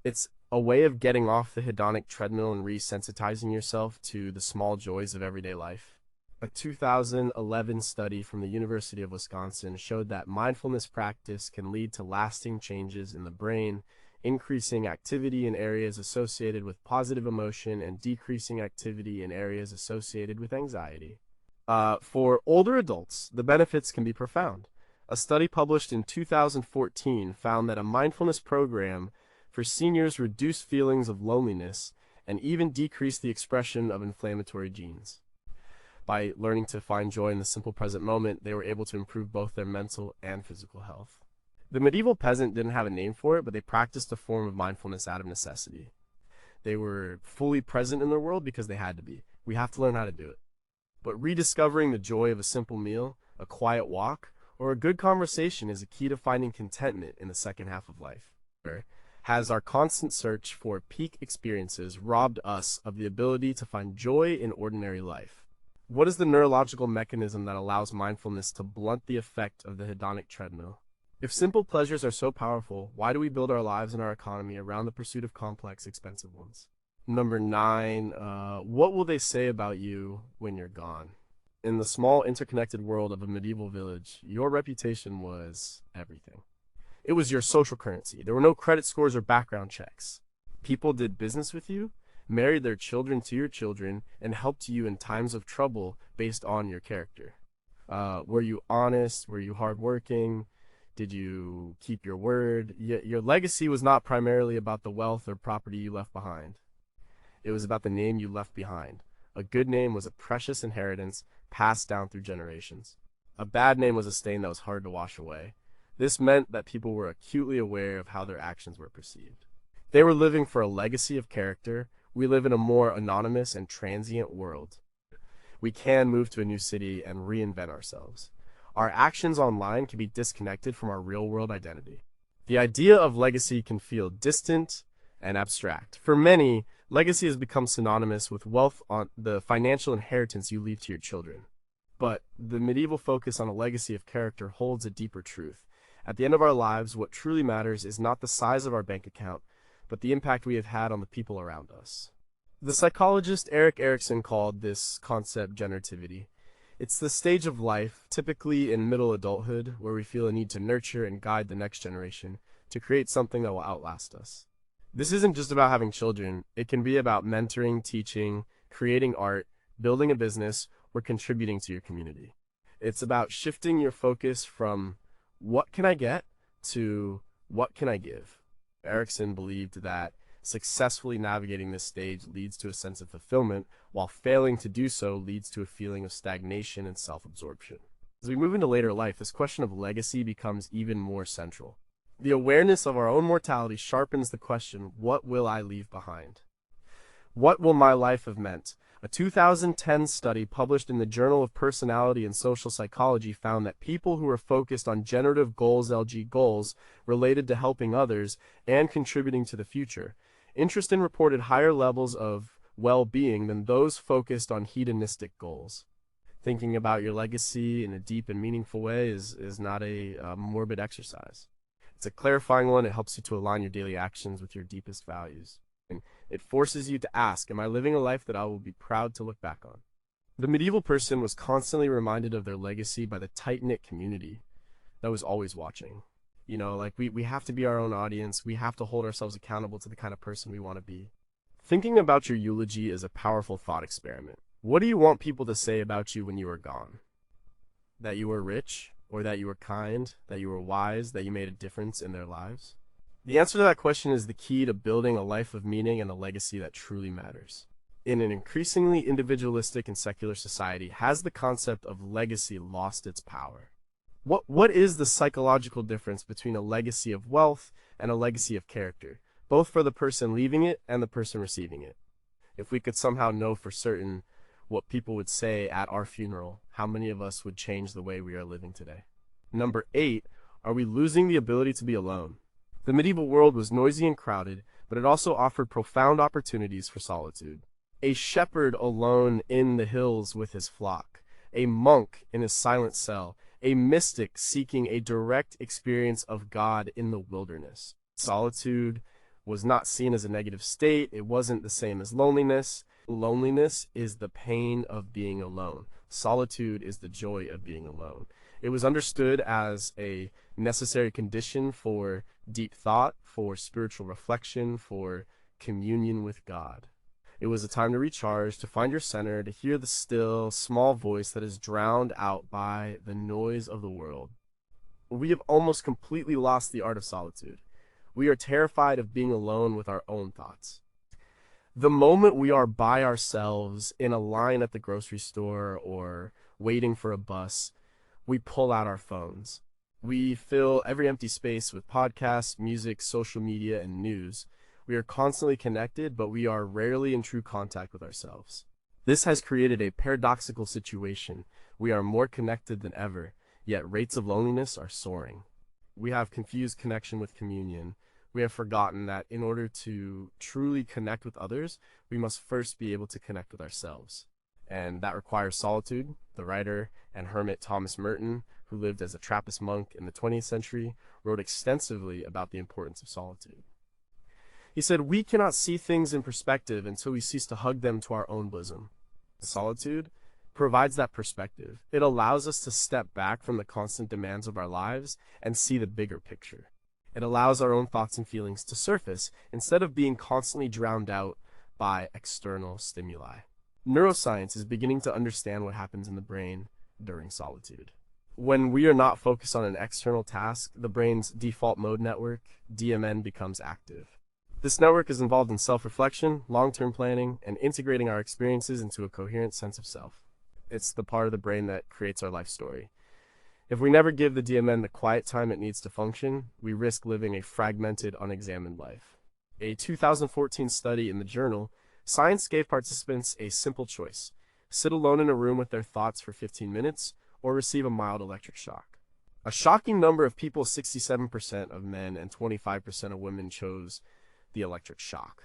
It's a way of getting off the hedonic treadmill and resensitizing yourself to the small joys of everyday life. A 2011 study from the University of Wisconsin showed that mindfulness practice can lead to lasting changes in the brain, increasing activity in areas associated with positive emotion and decreasing activity in areas associated with anxiety. For older adults, the benefits can be profound. A study published in 2014 found that a mindfulness program for seniors reduced feelings of loneliness and even decreased the expression of inflammatory genes. By learning to find joy in the simple present moment, they were able to improve both their mental and physical health. The medieval peasant didn't have a name for it, but they practiced a form of mindfulness out of necessity. They were fully present in their world because they had to be. We have to learn how to do it. But rediscovering the joy of a simple meal, a quiet walk, or a good conversation is a key to finding contentment in the second half of life. Has our constant search for peak experiences robbed us of the ability to find joy in ordinary life? What is the neurological mechanism that allows mindfulness to blunt the effect of the hedonic treadmill? If simple pleasures are so powerful, why do we build our lives and our economy around the pursuit of complex, expensive ones? Number 9, what will they say about you when you're gone? In the small, interconnected world of a medieval village, your reputation was everything. It was your social currency. There were no credit scores or background checks. People did business with you, married their children to your children, and helped you in times of trouble based on your character. Were you honest? Were you hardworking? Did you keep your word? Your legacy was not primarily about the wealth or property you left behind. It was about the name you left behind. A good name was a precious inheritance passed down through generations. A bad name was a stain that was hard to wash away. This meant that people were acutely aware of how their actions were perceived. They were living for a legacy of character. We live in a more anonymous and transient world. We can move to a new city and reinvent ourselves. Our actions online can be disconnected from our real-world identity. The idea of legacy can feel distant and abstract. For many, legacy has become synonymous with wealth, on the financial inheritance you leave to your children. But the medieval focus on a legacy of character holds a deeper truth. At the end of our lives, what truly matters is not the size of our bank account, but the impact we have had on the people around us. The psychologist Erik Erikson called this concept generativity. It's the stage of life, typically in middle adulthood, where we feel a need to nurture and guide the next generation to create something that will outlast us. This isn't just about having children. It can be about mentoring, teaching, creating art, building a business, or contributing to your community. It's about shifting your focus from what can I get to what can I give. Erikson believed that successfully navigating this stage leads to a sense of fulfillment, while failing to do so leads to a feeling of stagnation and self-absorption. As we move into later life, this question of legacy becomes even more central. The awareness of our own mortality sharpens the question, what will I leave behind? What will my life have meant? A 2010 study published in the Journal of Personality and Social Psychology found that people who were focused on generative goals, LG goals, related to helping others and contributing to the future, interest in reported higher levels of well-being than those focused on hedonistic goals. Thinking about your legacy in a deep and meaningful way is not a morbid exercise. It's a clarifying one. It helps you to align your daily actions with your deepest values. And it forces you to ask, am I living a life that I will be proud to look back on? The medieval person was constantly reminded of their legacy by the tight-knit community that was always watching. Like we have to be our own audience. We have to hold ourselves accountable to the kind of person we want to be. Thinking about your eulogy is a powerful thought experiment. What do you want people to say about you when you are gone? That you were rich, or that you were kind, that you were wise, that you made a difference in their lives? The answer to that question is the key to building a life of meaning and a legacy that truly matters. In an increasingly individualistic and secular society, has the concept of legacy lost its power? What is the psychological difference between a legacy of wealth and a legacy of character, both for the person leaving it and the person receiving it? If we could somehow know for certain what people would say at our funeral, how many of us would change the way we are living today? Number 8, are we losing the ability to be alone? The medieval world was noisy and crowded, but it also offered profound opportunities for solitude. A shepherd alone in the hills with his flock, a monk in his silent cell, a mystic seeking a direct experience of God in the wilderness. Solitude was not seen as a negative state. It wasn't the same as loneliness. Loneliness is the pain of being alone. Solitude is the joy of being alone. It was understood as a necessary condition for deep thought, for spiritual reflection, for communion with God. It was a time to recharge, to find your center, to hear the still, small voice that is drowned out by the noise of the world. We have almost completely lost the art of solitude. We are terrified of being alone with our own thoughts. The moment we are by ourselves in a line at the grocery store or waiting for a bus, we pull out our phones. We fill every empty space with podcasts, music, social media, and news. We are constantly connected, but we are rarely in true contact with ourselves. This has created a paradoxical situation. We are more connected than ever, yet rates of loneliness are soaring. We have confused connection with communion. We have forgotten that in order to truly connect with others, we must first be able to connect with ourselves. And that requires solitude. The writer and hermit Thomas Merton, who lived as a Trappist monk in the 20th century, wrote extensively about the importance of solitude. He said, "We cannot see things in perspective until we cease to hug them to our own bosom." Solitude provides that perspective. It allows us to step back from the constant demands of our lives and see the bigger picture. It allows our own thoughts and feelings to surface instead of being constantly drowned out by external stimuli. Neuroscience is beginning to understand what happens in the brain during solitude. When we are not focused on an external task, the brain's default mode network, DMN, becomes active. This network is involved in self-reflection, long-term planning, and integrating our experiences into a coherent sense of self. It's the part of the brain that creates our life story. If we never give the DMN the quiet time it needs to function, we risk living a fragmented, unexamined life. A 2014 study in the journal Science gave participants a simple choice: sit alone in a room with their thoughts for 15 minutes or receive a mild electric shock. A shocking number of people, 67% of men and 25% of women, chose the electric shock.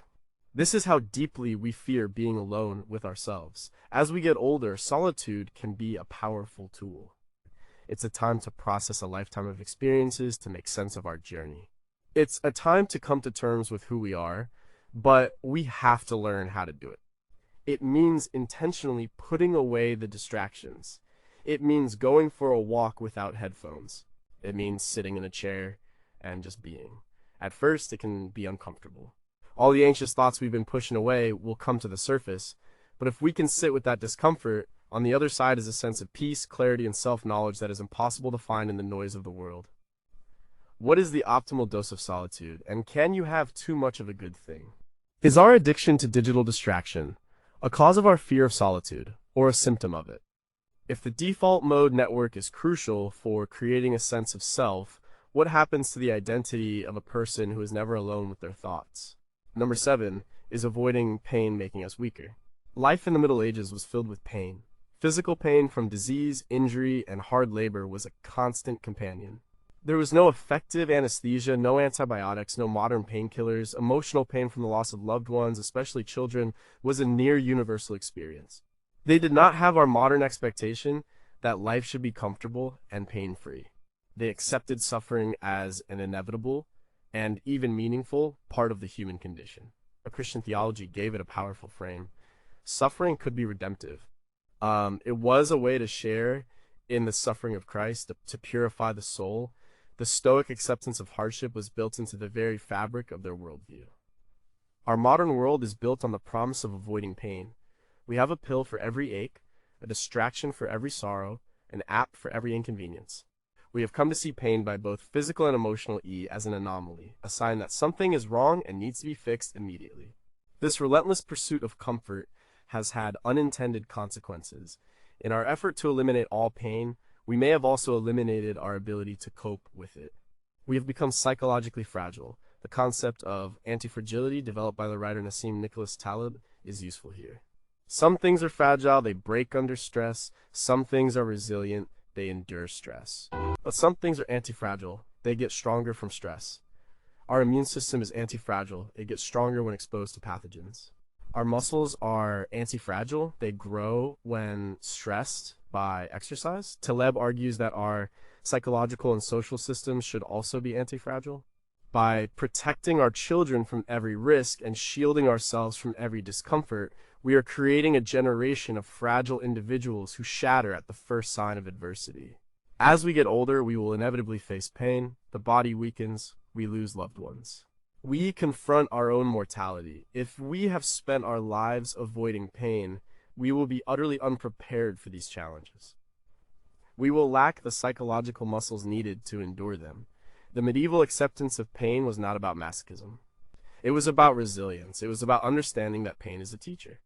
This is how deeply we fear being alone with ourselves. As we get older, solitude can be a powerful tool. It's a time to process a lifetime of experiences, to make sense of our journey. It's a time to come to terms with who we are, but we have to learn how to do it. It means intentionally putting away the distractions. It means going for a walk without headphones. It means sitting in a chair and just being. At first, it can be uncomfortable. All the anxious thoughts we've been pushing away will come to the surface, but if we can sit with that discomfort, on the other side is a sense of peace, clarity, and self-knowledge that is impossible to find in the noise of the world. What is the optimal dose of solitude, and can you have too much of a good thing? Is our addiction to digital distraction a cause of our fear of solitude, or a symptom of it? If the default mode network is crucial for creating a sense of self, what happens to the identity of a person who is never alone with their thoughts? Number 7, is avoiding pain making us weaker? Life in the Middle Ages was filled with pain. Physical pain from disease, injury, and hard labor was a constant companion. There was no effective anesthesia, no antibiotics, no modern painkillers. Emotional pain from the loss of loved ones, especially children, was a near universal experience. They did not have our modern expectation that life should be comfortable and pain-free. They accepted suffering as an inevitable and even meaningful part of the human condition. A Christian theology gave it a powerful frame. Suffering could be redemptive. It was a way to share in the suffering of Christ, to purify the soul. The Stoic acceptance of hardship was built into the very fabric of their worldview. Our modern world is built on the promise of avoiding pain. We have a pill for every ache, a distraction for every sorrow, an app for every inconvenience. We have come to see pain by both physical and emotional as an anomaly, a sign that something is wrong and needs to be fixed immediately. This relentless pursuit of comfort has had unintended consequences. In our effort to eliminate all pain, we may have also eliminated our ability to cope with it. We have become psychologically fragile. The concept of anti-fragility, developed by the writer Nassim Nicholas Taleb, is useful here. Some things are fragile, they break under stress. Some things are resilient, they endure stress. But some things are anti-fragile, they get stronger from stress. Our immune system is anti-fragile, it gets stronger when exposed to pathogens. Our muscles are anti-fragile, they grow when stressed by exercise. Taleb argues that our psychological and social systems should also be anti-fragile. By protecting our children from every risk and shielding ourselves from every discomfort, we are creating a generation of fragile individuals who shatter at the first sign of adversity. As we get older, we will inevitably face pain, the body weakens, we lose loved ones. We confront our own mortality. If we have spent our lives avoiding pain, we will be utterly unprepared for these challenges. We will lack the psychological muscles needed to endure them. The medieval acceptance of pain was not about masochism. It was about resilience. It was about understanding that pain is a teacher.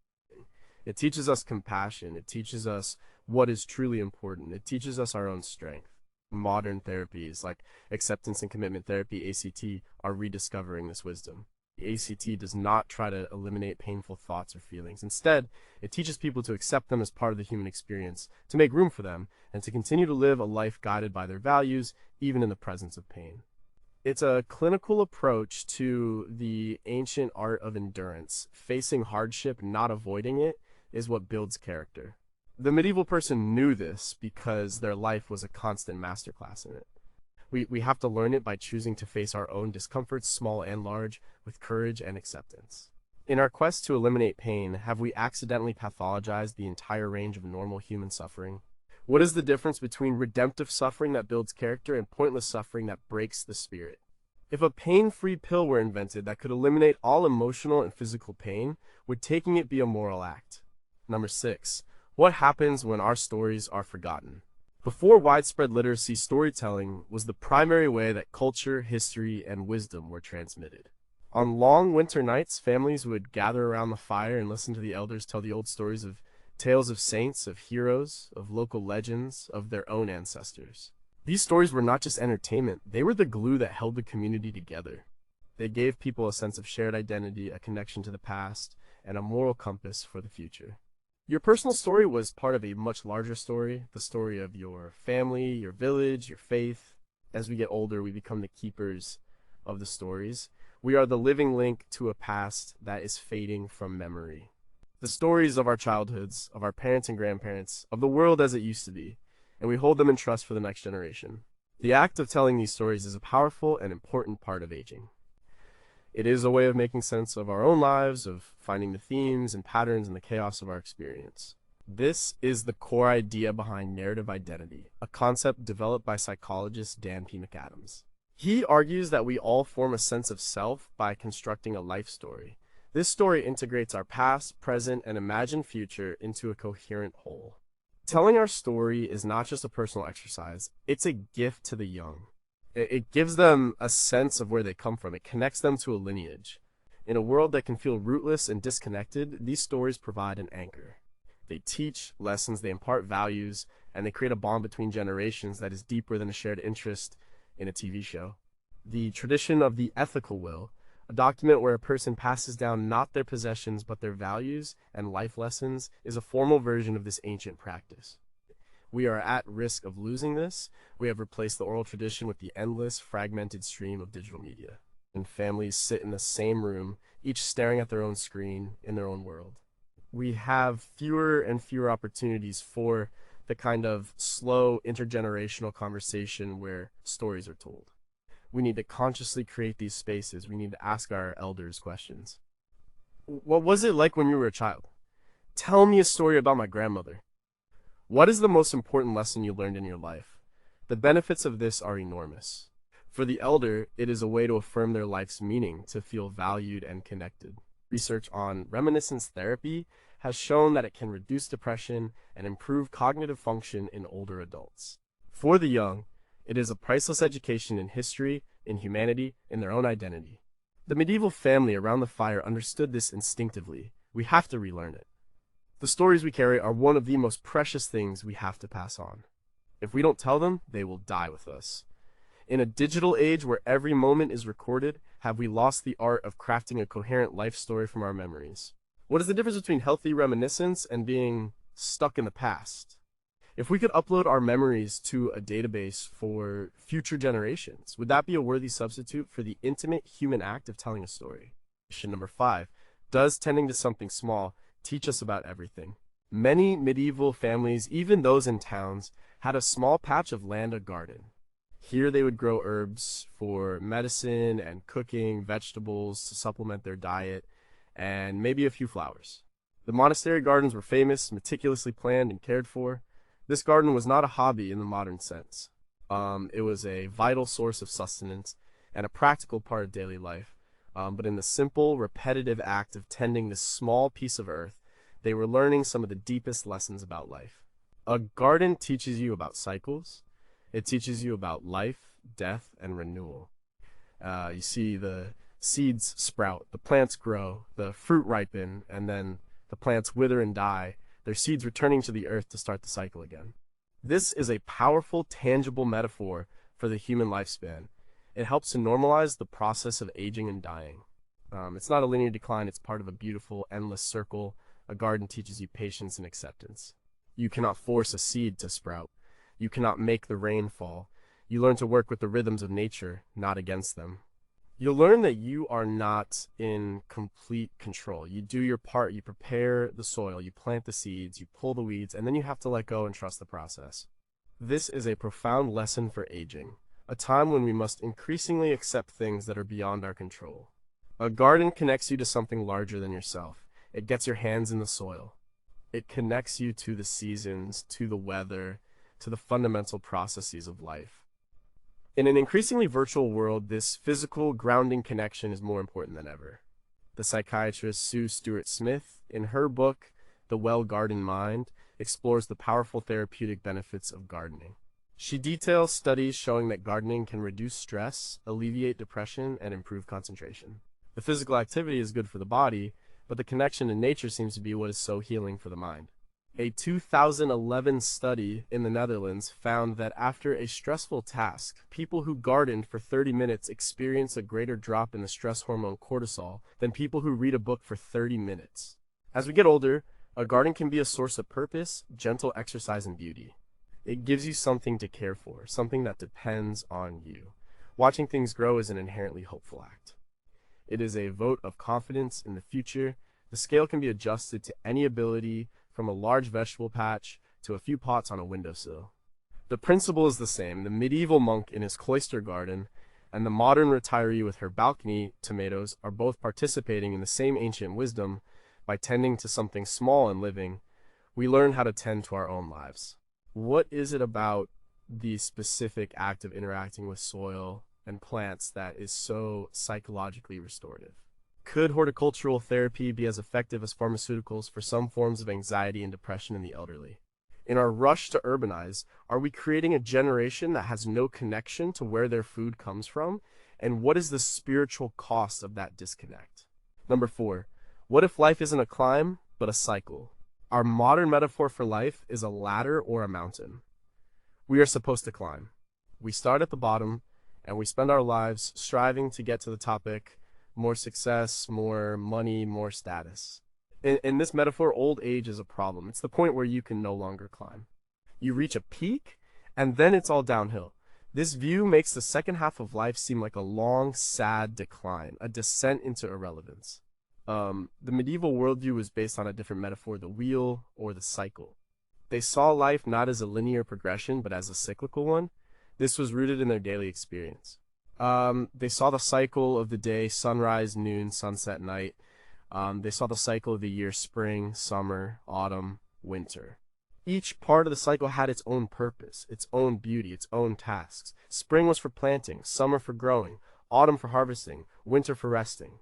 It teaches us compassion. It teaches us what is truly important. It teaches us our own strength. Modern therapies like acceptance and commitment therapy, ACT, are rediscovering this wisdom. The ACT does not try to eliminate painful thoughts or feelings. Instead, it teaches people to accept them as part of the human experience, to make room for them, and to continue to live a life guided by their values, even in the presence of pain. It's a clinical approach to the ancient art of endurance. Facing hardship, not avoiding it, is what builds character. The medieval person knew this because their life was a constant masterclass in it. We have to learn it by choosing to face our own discomforts, small and large, with courage and acceptance. In our quest to eliminate pain, have we accidentally pathologized the entire range of normal human suffering? What is the difference between redemptive suffering that builds character and pointless suffering that breaks the spirit? If a pain-free pill were invented that could eliminate all emotional and physical pain, would taking it be a moral act? Number 6. What happens when our stories are forgotten? Before widespread literacy, storytelling was the primary way that culture, history, and wisdom were transmitted. On long winter nights, families would gather around the fire and listen to the elders tell the old stories of tales of saints, of heroes, of local legends, of their own ancestors. These stories were not just entertainment, they were the glue that held the community together. They gave people a sense of shared identity, a connection to the past, and a moral compass for the future. Your personal story was part of a much larger story, the story of your family, your village, your faith. As we get older, we become the keepers of the stories. We are the living link to a past that is fading from memory. The stories of our childhoods, of our parents and grandparents, of the world as it used to be, and we hold them in trust for the next generation. The act of telling these stories is a powerful and important part of aging. It is a way of making sense of our own lives, of finding the themes and patterns in the chaos of our experience. This is the core idea behind narrative identity, a concept developed by psychologist Dan P. McAdams. He argues that we all form a sense of self by constructing a life story. This story integrates our past, present, and imagined future into a coherent whole. Telling our story is not just a personal exercise, it's a gift to the young. It gives them a sense of where they come from. It connects them to a lineage. In a world that can feel rootless and disconnected, these stories provide an anchor. They teach lessons, they impart values, and they create a bond between generations that is deeper than a shared interest in a TV show. The tradition of the ethical will, a document where a person passes down not their possessions but their values and life lessons, is a formal version of this ancient practice. We are at risk of losing this. We have replaced the oral tradition with the endless, fragmented stream of digital media. And families sit in the same room, each staring at their own screen in their own world. We have fewer and fewer opportunities for the kind of slow intergenerational conversation where stories are told. We need to consciously create these spaces. We need to ask our elders questions. What was it like when you were a child? Tell me a story about my grandmother. What is the most important lesson you learned in your life? The benefits of this are enormous. For the elder, it is a way to affirm their life's meaning, to feel valued and connected. Research on reminiscence therapy has shown that it can reduce depression and improve cognitive function in older adults. For the young, it is a priceless education in history, in humanity, in their own identity. The medieval family around the fire understood this instinctively. We have to relearn it. The stories we carry are one of the most precious things we have to pass on. If we don't tell them, they will die with us. In a digital age where every moment is recorded, have we lost the art of crafting a coherent life story from our memories? What is the difference between healthy reminiscence and being stuck in the past? If we could upload our memories to a database for future generations, would that be a worthy substitute for the intimate human act of telling a story? Question number 5. Does tending to something small teach us about everything? Many medieval families, even those in towns, had a small patch of land, a garden. Here they would grow herbs for medicine and cooking, vegetables to supplement their diet, and maybe a few flowers. The monastery gardens were famous, meticulously planned and cared for. This garden was not a hobby in the modern sense. It was a vital source of sustenance and a practical part of daily life. But in the simple, repetitive act of tending this small piece of earth, they were learning some of the deepest lessons about life. A garden teaches you about cycles. It teaches you about life, death, and renewal. You see the seeds sprout, the plants grow, the fruit ripen, and then the plants wither and die, their seeds returning to the earth to start the cycle again. This is a powerful, tangible metaphor for the human lifespan. It helps to normalize the process of aging and dying. It's not a linear decline, it's part of a beautiful, endless circle. A garden teaches you patience and acceptance. You cannot force a seed to sprout. You cannot make the rain fall. You learn to work with the rhythms of nature, not against them. You'll learn that you are not in complete control. You do your part, you prepare the soil, you plant the seeds, you pull the weeds, and then you have to let go and trust the process. This is a profound lesson for aging, a time when we must increasingly accept things that are beyond our control. A garden connects you to something larger than yourself. It gets your hands in the soil. It connects you to the seasons, to the weather, to the fundamental processes of life. In an increasingly virtual world, this physical, grounding connection is more important than ever. The psychiatrist Sue Stuart-Smith, in her book, The Well-Gardened Mind, explores the powerful therapeutic benefits of gardening. She details studies showing that gardening can reduce stress, alleviate depression, and improve concentration. The physical activity is good for the body, but the connection to nature seems to be what is so healing for the mind. A 2011 study in the Netherlands found that after a stressful task, people who gardened for 30 minutes experience a greater drop in the stress hormone cortisol than people who read a book for 30 minutes. As we get older, a garden can be a source of purpose, gentle exercise, and beauty. It gives you something to care for, something that depends on you. Watching things grow is an inherently hopeful act. It is a vote of confidence in the future. The scale can be adjusted to any ability, from a large vegetable patch to a few pots on a windowsill. The principle is the same. The medieval monk in his cloister garden and the modern retiree with her balcony tomatoes are both participating in the same ancient wisdom. By tending to something small and living, we learn how to tend to our own lives. What is it about the specific act of interacting with soil and plants that is so psychologically restorative? Could horticultural therapy be as effective as pharmaceuticals for some forms of anxiety and depression in the elderly? In our rush to urbanize, are we creating a generation that has no connection to where their food comes from? And what is the spiritual cost of that disconnect? Number 4, what if life isn't a climb, but a cycle? Our modern metaphor for life is a ladder or a mountain. We are supposed to climb. We start at the bottom, and we spend our lives striving to get to the topic. More success, more money, more status. In this metaphor, old age is a problem. It's the point where you can no longer climb. You reach a peak, and then it's all downhill. This view makes the second half of life seem like a long, sad decline, a descent into irrelevance. The medieval worldview was based on a different metaphor, the wheel or the cycle. They saw life not as a linear progression, but as a cyclical one. This was rooted in their daily experience. They saw the cycle of the day, sunrise, noon, sunset, night. They saw the cycle of the year, spring, summer, autumn, winter. Each part of the cycle had its own purpose, its own beauty, its own tasks. Spring was for planting, summer for growing, autumn for harvesting, winter for resting.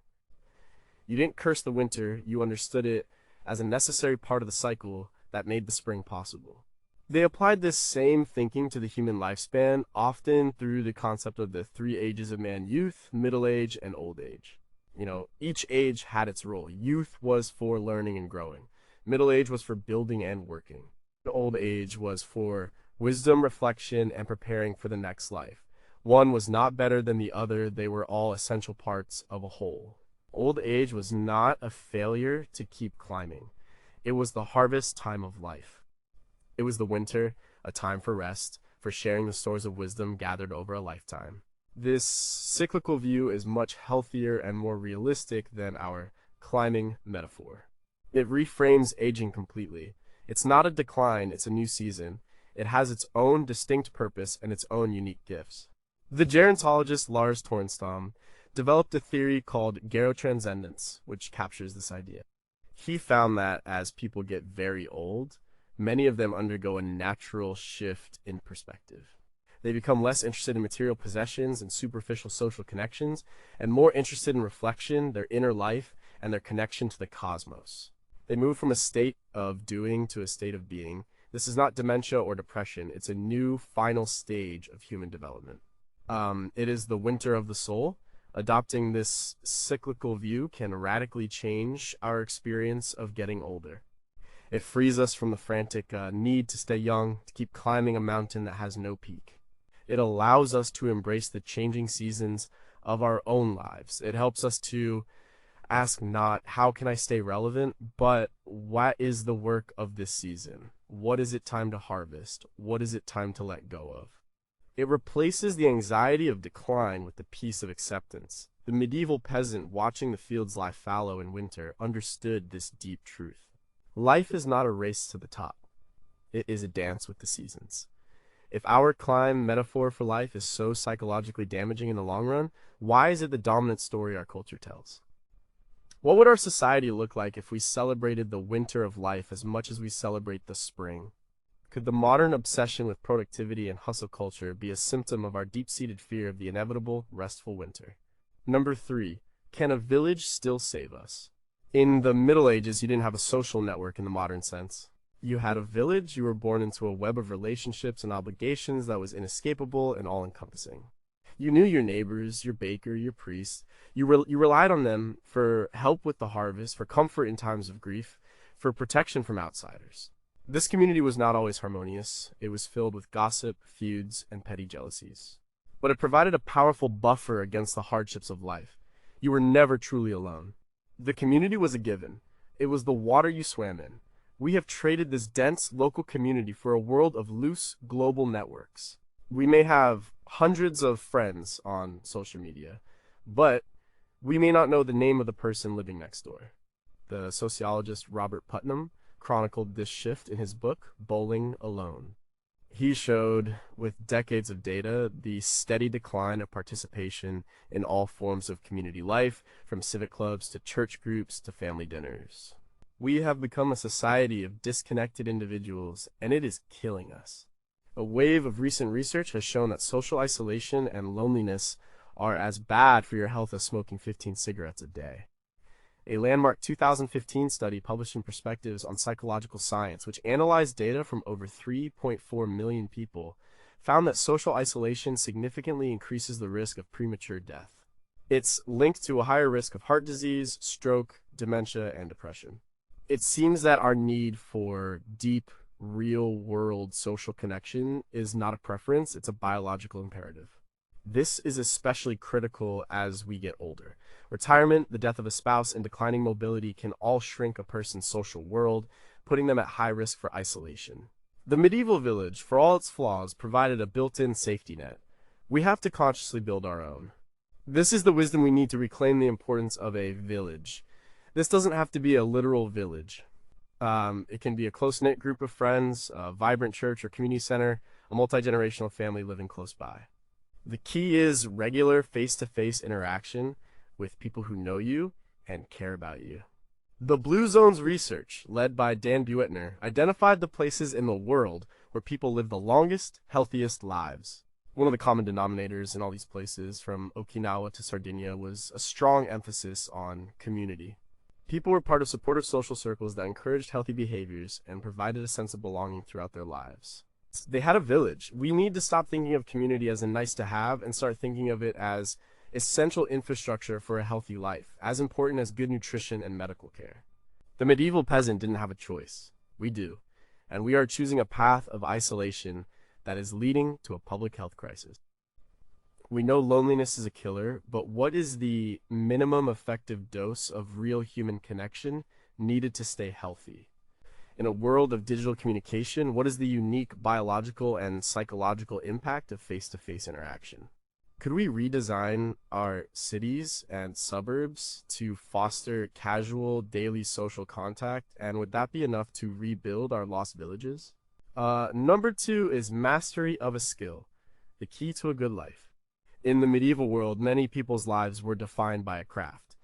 You didn't curse the winter, you understood it as a necessary part of the cycle that made the spring possible. They applied this same thinking to the human lifespan, often through the concept of the three ages of man: youth, middle age, and old age. Each age had its role. Youth was for learning and growing. Middle age was for building and working. Old age was for wisdom, reflection, and preparing for the next life. One was not better than the other. They were all essential parts of a whole. Old age was not a failure to keep climbing. It was the harvest time of life. It was the winter, a time for rest, for sharing the stores of wisdom gathered over a lifetime. This cyclical view is much healthier and more realistic than our climbing metaphor. It reframes aging completely. It's not a decline, it's a new season. It has its own distinct purpose and its own unique gifts. The gerontologist Lars Tornstam developed a theory called gerotranscendence, which captures this idea. He found that as people get very old, many of them undergo a natural shift in perspective. They become less interested in material possessions and superficial social connections, and more interested in reflection, their inner life, and their connection to the cosmos. They move from a state of doing to a state of being. This is not dementia or depression. It's a new final stage of human development. It is the winter of the soul. Adopting this cyclical view can radically change our experience of getting older. It frees us from the frantic need to stay young, to keep climbing a mountain that has no peak. It allows us to embrace the changing seasons of our own lives. It helps us to ask not, how can I stay relevant, but what is the work of this season? What is it time to harvest? What is it time to let go of? It replaces the anxiety of decline with the peace of acceptance. The medieval peasant watching the fields lie fallow in winter understood this deep truth. Life is not a race to the top. It is a dance with the seasons. If our climb metaphor for life is so psychologically damaging in the long run, why is it the dominant story our culture tells? What would our society look like if we celebrated the winter of life as much as we celebrate the spring? Could the modern obsession with productivity and hustle culture be a symptom of our deep-seated fear of the inevitable, restful winter? Number 3, can a village still save us? In the Middle Ages, you didn't have a social network in the modern sense. You had a village, you were born into a web of relationships and obligations that was inescapable and all-encompassing. You knew your neighbors, your baker, your priest. You relied on them for help with the harvest, for comfort in times of grief, for protection from outsiders. This community was not always harmonious. It was filled with gossip, feuds, and petty jealousies. But it provided a powerful buffer against the hardships of life. You were never truly alone. The community was a given. It was the water you swam in. We have traded this dense local community for a world of loose global networks. We may have hundreds of friends on social media, but we may not know the name of the person living next door. The sociologist Robert Putnam chronicled this shift in his book, Bowling Alone. He showed, with decades of data, the steady decline of participation in all forms of community life, from civic clubs to church groups to family dinners. We have become a society of disconnected individuals, and it is killing us. A wave of recent research has shown that social isolation and loneliness are as bad for your health as smoking 15 cigarettes a day. A landmark 2015 study published in Perspectives on Psychological Science, which analyzed data from over 3.4 million people, found that social isolation significantly increases the risk of premature death. It's linked to a higher risk of heart disease, stroke, dementia, and depression. It seems that our need for deep, real-world social connection is not a preference, it's a biological imperative. This is especially critical as we get older. Retirement, the death of a spouse, and declining mobility can all shrink a person's social world, putting them at high risk for isolation. The medieval village, for all its flaws, provided a built-in safety net. We have to consciously build our own. This is the wisdom we need to reclaim the importance of a village. This doesn't have to be a literal village. It can be a close-knit group of friends, a vibrant church or community center, a multi-generational family living close by. The key is regular face-to-face interaction with people who know you and care about you. The Blue Zones research, led by Dan Buettner, identified the places in the world where people live the longest, healthiest lives. One of the common denominators in all these places, from Okinawa to Sardinia, was a strong emphasis on community. People were part of supportive social circles that encouraged healthy behaviors and provided a sense of belonging throughout their lives. They had a village. We need to stop thinking of community as a nice to have and start thinking of it as essential infrastructure for a healthy life, as important as good nutrition and medical care. The medieval peasant didn't have a choice. We do. And we are choosing a path of isolation that is leading to a public health crisis. We know loneliness is a killer, but what is the minimum effective dose of real human connection needed to stay healthy? In a world of digital communication, what is the unique biological and psychological impact of face-to-face interaction? Could we redesign our cities and suburbs to foster casual daily social contact, and would that be enough to rebuild our lost villages? Number 2 is mastery of a skill, the key to a good life. In the medieval world, many people's lives were defined by a craft.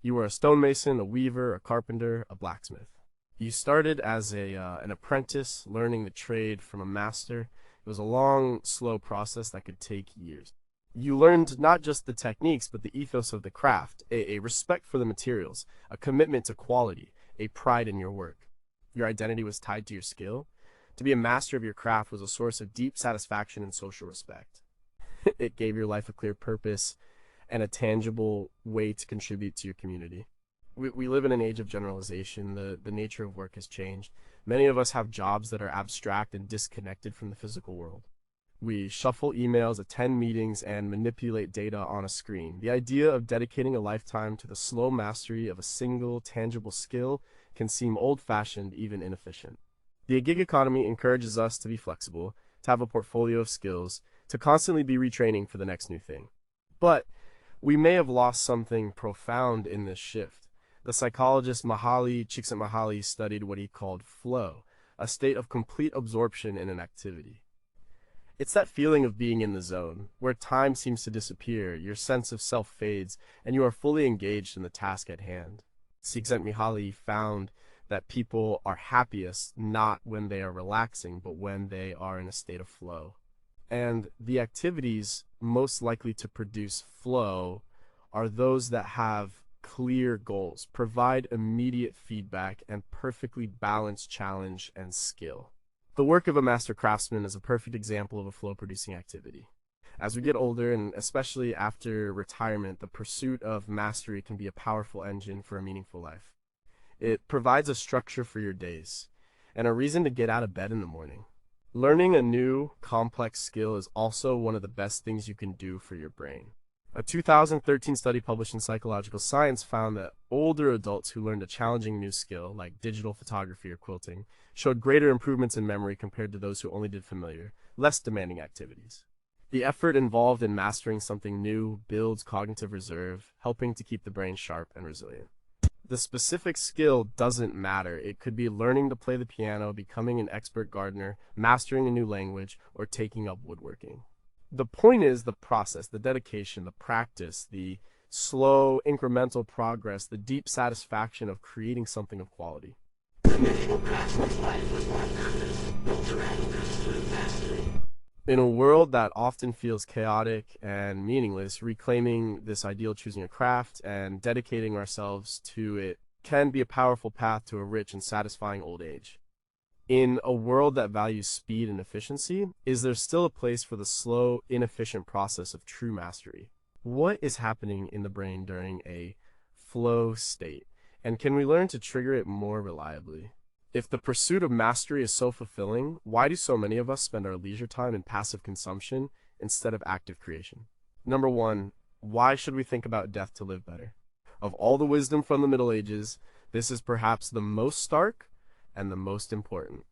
You were a stonemason, a weaver, a carpenter, a blacksmith. You started as an apprentice, learning the trade from a master. It was a long, slow process that could take years. You learned not just the techniques, but the ethos of the craft, a respect for the materials, a commitment to quality, a pride in your work. Your identity was tied to your skill. To be a master of your craft was a source of deep satisfaction and social respect. It gave your life a clear purpose and a tangible way to contribute to your community. We live in an age of generalization. The nature of work has changed. Many of us have jobs that are abstract and disconnected from the physical world. We shuffle emails, attend meetings, and manipulate data on a screen. The idea of dedicating a lifetime to the slow mastery of a single, tangible skill can seem old-fashioned, even inefficient. The gig economy encourages us to be flexible, to have a portfolio of skills, to constantly be retraining for the next new thing. But we may have lost something profound in this shift. The psychologist Csikszentmihalyi studied what he called flow, a state of complete absorption in an activity. It's that feeling of being in the zone, where time seems to disappear, your sense of self fades, and you are fully engaged in the task at hand. Csikszentmihalyi found that people are happiest not when they are relaxing, but when they are in a state of flow. And the activities most likely to produce flow are those that have clear goals, provide immediate feedback, and perfectly balanced challenge and skill. The work of a master craftsman is a perfect example of a flow-producing activity. As we get older, and especially after retirement, the pursuit of mastery can be a powerful engine for a meaningful life. It provides a structure for your days, and a reason to get out of bed in the morning. Learning a new, complex skill is also one of the best things you can do for your brain. A 2013 study published in Psychological Science found that older adults who learned a challenging new skill, like digital photography or quilting, showed greater improvements in memory compared to those who only did familiar, less demanding activities. The effort involved in mastering something new builds cognitive reserve, helping to keep the brain sharp and resilient. The specific skill doesn't matter. It could be learning to play the piano, becoming an expert gardener, mastering a new language, or taking up woodworking. The point is the process, the dedication, the practice, the slow, incremental progress, the deep satisfaction of creating something of quality. In a world that often feels chaotic and meaningless, reclaiming this ideal, choosing a craft, and dedicating ourselves to it can be a powerful path to a rich and satisfying old age. In a world that values speed and efficiency, is there still a place for the slow, inefficient process of true mastery? What is happening in the brain during a flow state, and can we learn to trigger it more reliably? If the pursuit of mastery is so fulfilling, why do so many of us spend our leisure time in passive consumption instead of active creation? Number 1, why should we think about death to live better? Of all the wisdom from the Middle Ages, this is perhaps the most stark and the most important.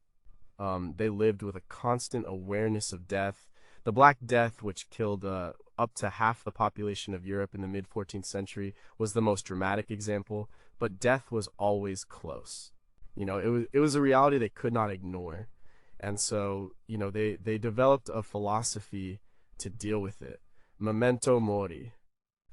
They lived with a constant awareness of death. The Black Death, which killed up to half the population of Europe in the mid-14th century, was the most dramatic example, but death was always close. It was a reality they could not ignore. And so, they developed a philosophy to deal with it. Memento mori.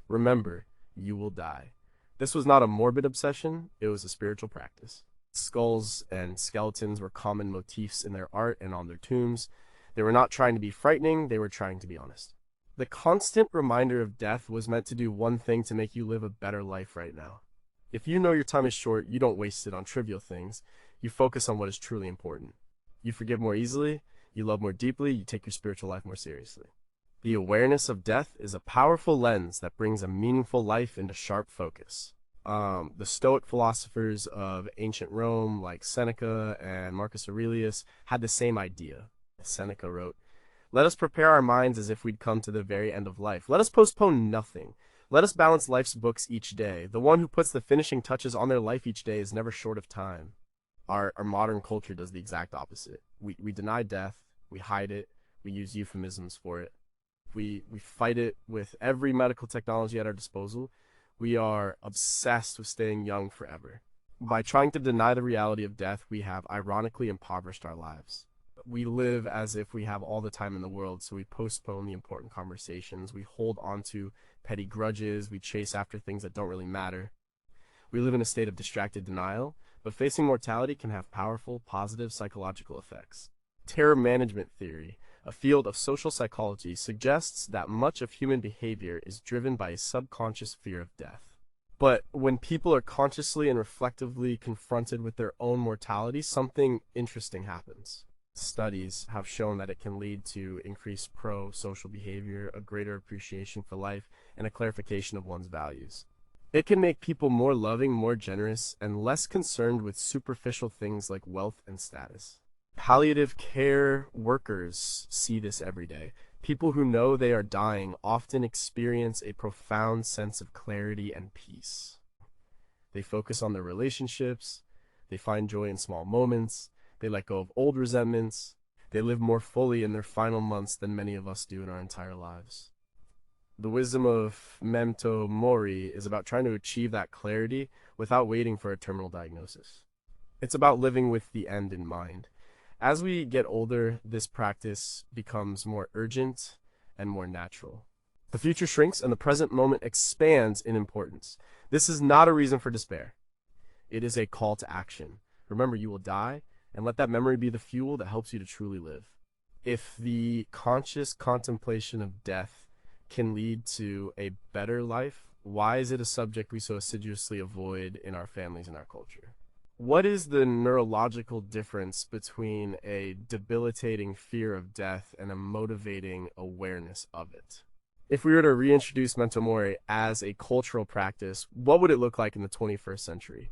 Remember, you will die. This was not a morbid obsession, it was a spiritual practice. Skulls and skeletons were common motifs in their art and on their tombs. They were not trying to be frightening, they were trying to be honest. The constant reminder of death was meant to do one thing to make you live a better life right now. If you know your time is short, you don't waste it on trivial things. You focus on what is truly important. You forgive more easily, you love more deeply, you take your spiritual life more seriously. The awareness of death is a powerful lens that brings a meaningful life into sharp focus. The Stoic philosophers of ancient Rome, like Seneca and Marcus Aurelius, had the same idea. Seneca wrote, "Let us prepare our minds as if we'd come to the very end of life. Let us postpone nothing. Let us balance life's books each day. The one who puts the finishing touches on their life each day is never short of time." Our modern culture does the exact opposite. We deny death, we hide it, we use euphemisms for it. We fight it with every medical technology at our disposal. We are obsessed with staying young forever. By trying to deny the reality of death, we have ironically impoverished our lives. We live as if we have all the time in the world, so we postpone the important conversations. We hold on to petty grudges. We chase after things that don't really matter. We live in a state of distracted denial, but facing mortality can have powerful, positive psychological effects. Terror management theory, a field of social psychology, suggests that much of human behavior is driven by a subconscious fear of death. But when people are consciously and reflectively confronted with their own mortality, something interesting happens. Studies have shown that it can lead to increased pro-social behavior, a greater appreciation for life, and a clarification of one's values. It can make people more loving, more generous, and less concerned with superficial things like wealth and status. Palliative care workers see this every day. People who know they are dying often experience a profound sense of clarity and peace. They focus on their relationships, they find joy in small moments, they let go of old resentments, they live more fully in their final months than many of us do in our entire lives. The wisdom of memento mori is about trying to achieve that clarity without waiting for a terminal diagnosis. It's about living with the end in mind. As we get older, this practice becomes more urgent and more natural. The future shrinks and the present moment expands in importance. This is not a reason for despair. It is a call to action. Remember, you will die, and let that memory be the fuel that helps you to truly live. If the conscious contemplation of death can lead to a better life, why is it a subject we so assiduously avoid in our families and our culture? What is the neurological difference between a debilitating fear of death and a motivating awareness of it? If we were to reintroduce memento mori as a cultural practice, what would it look like in the 21st century?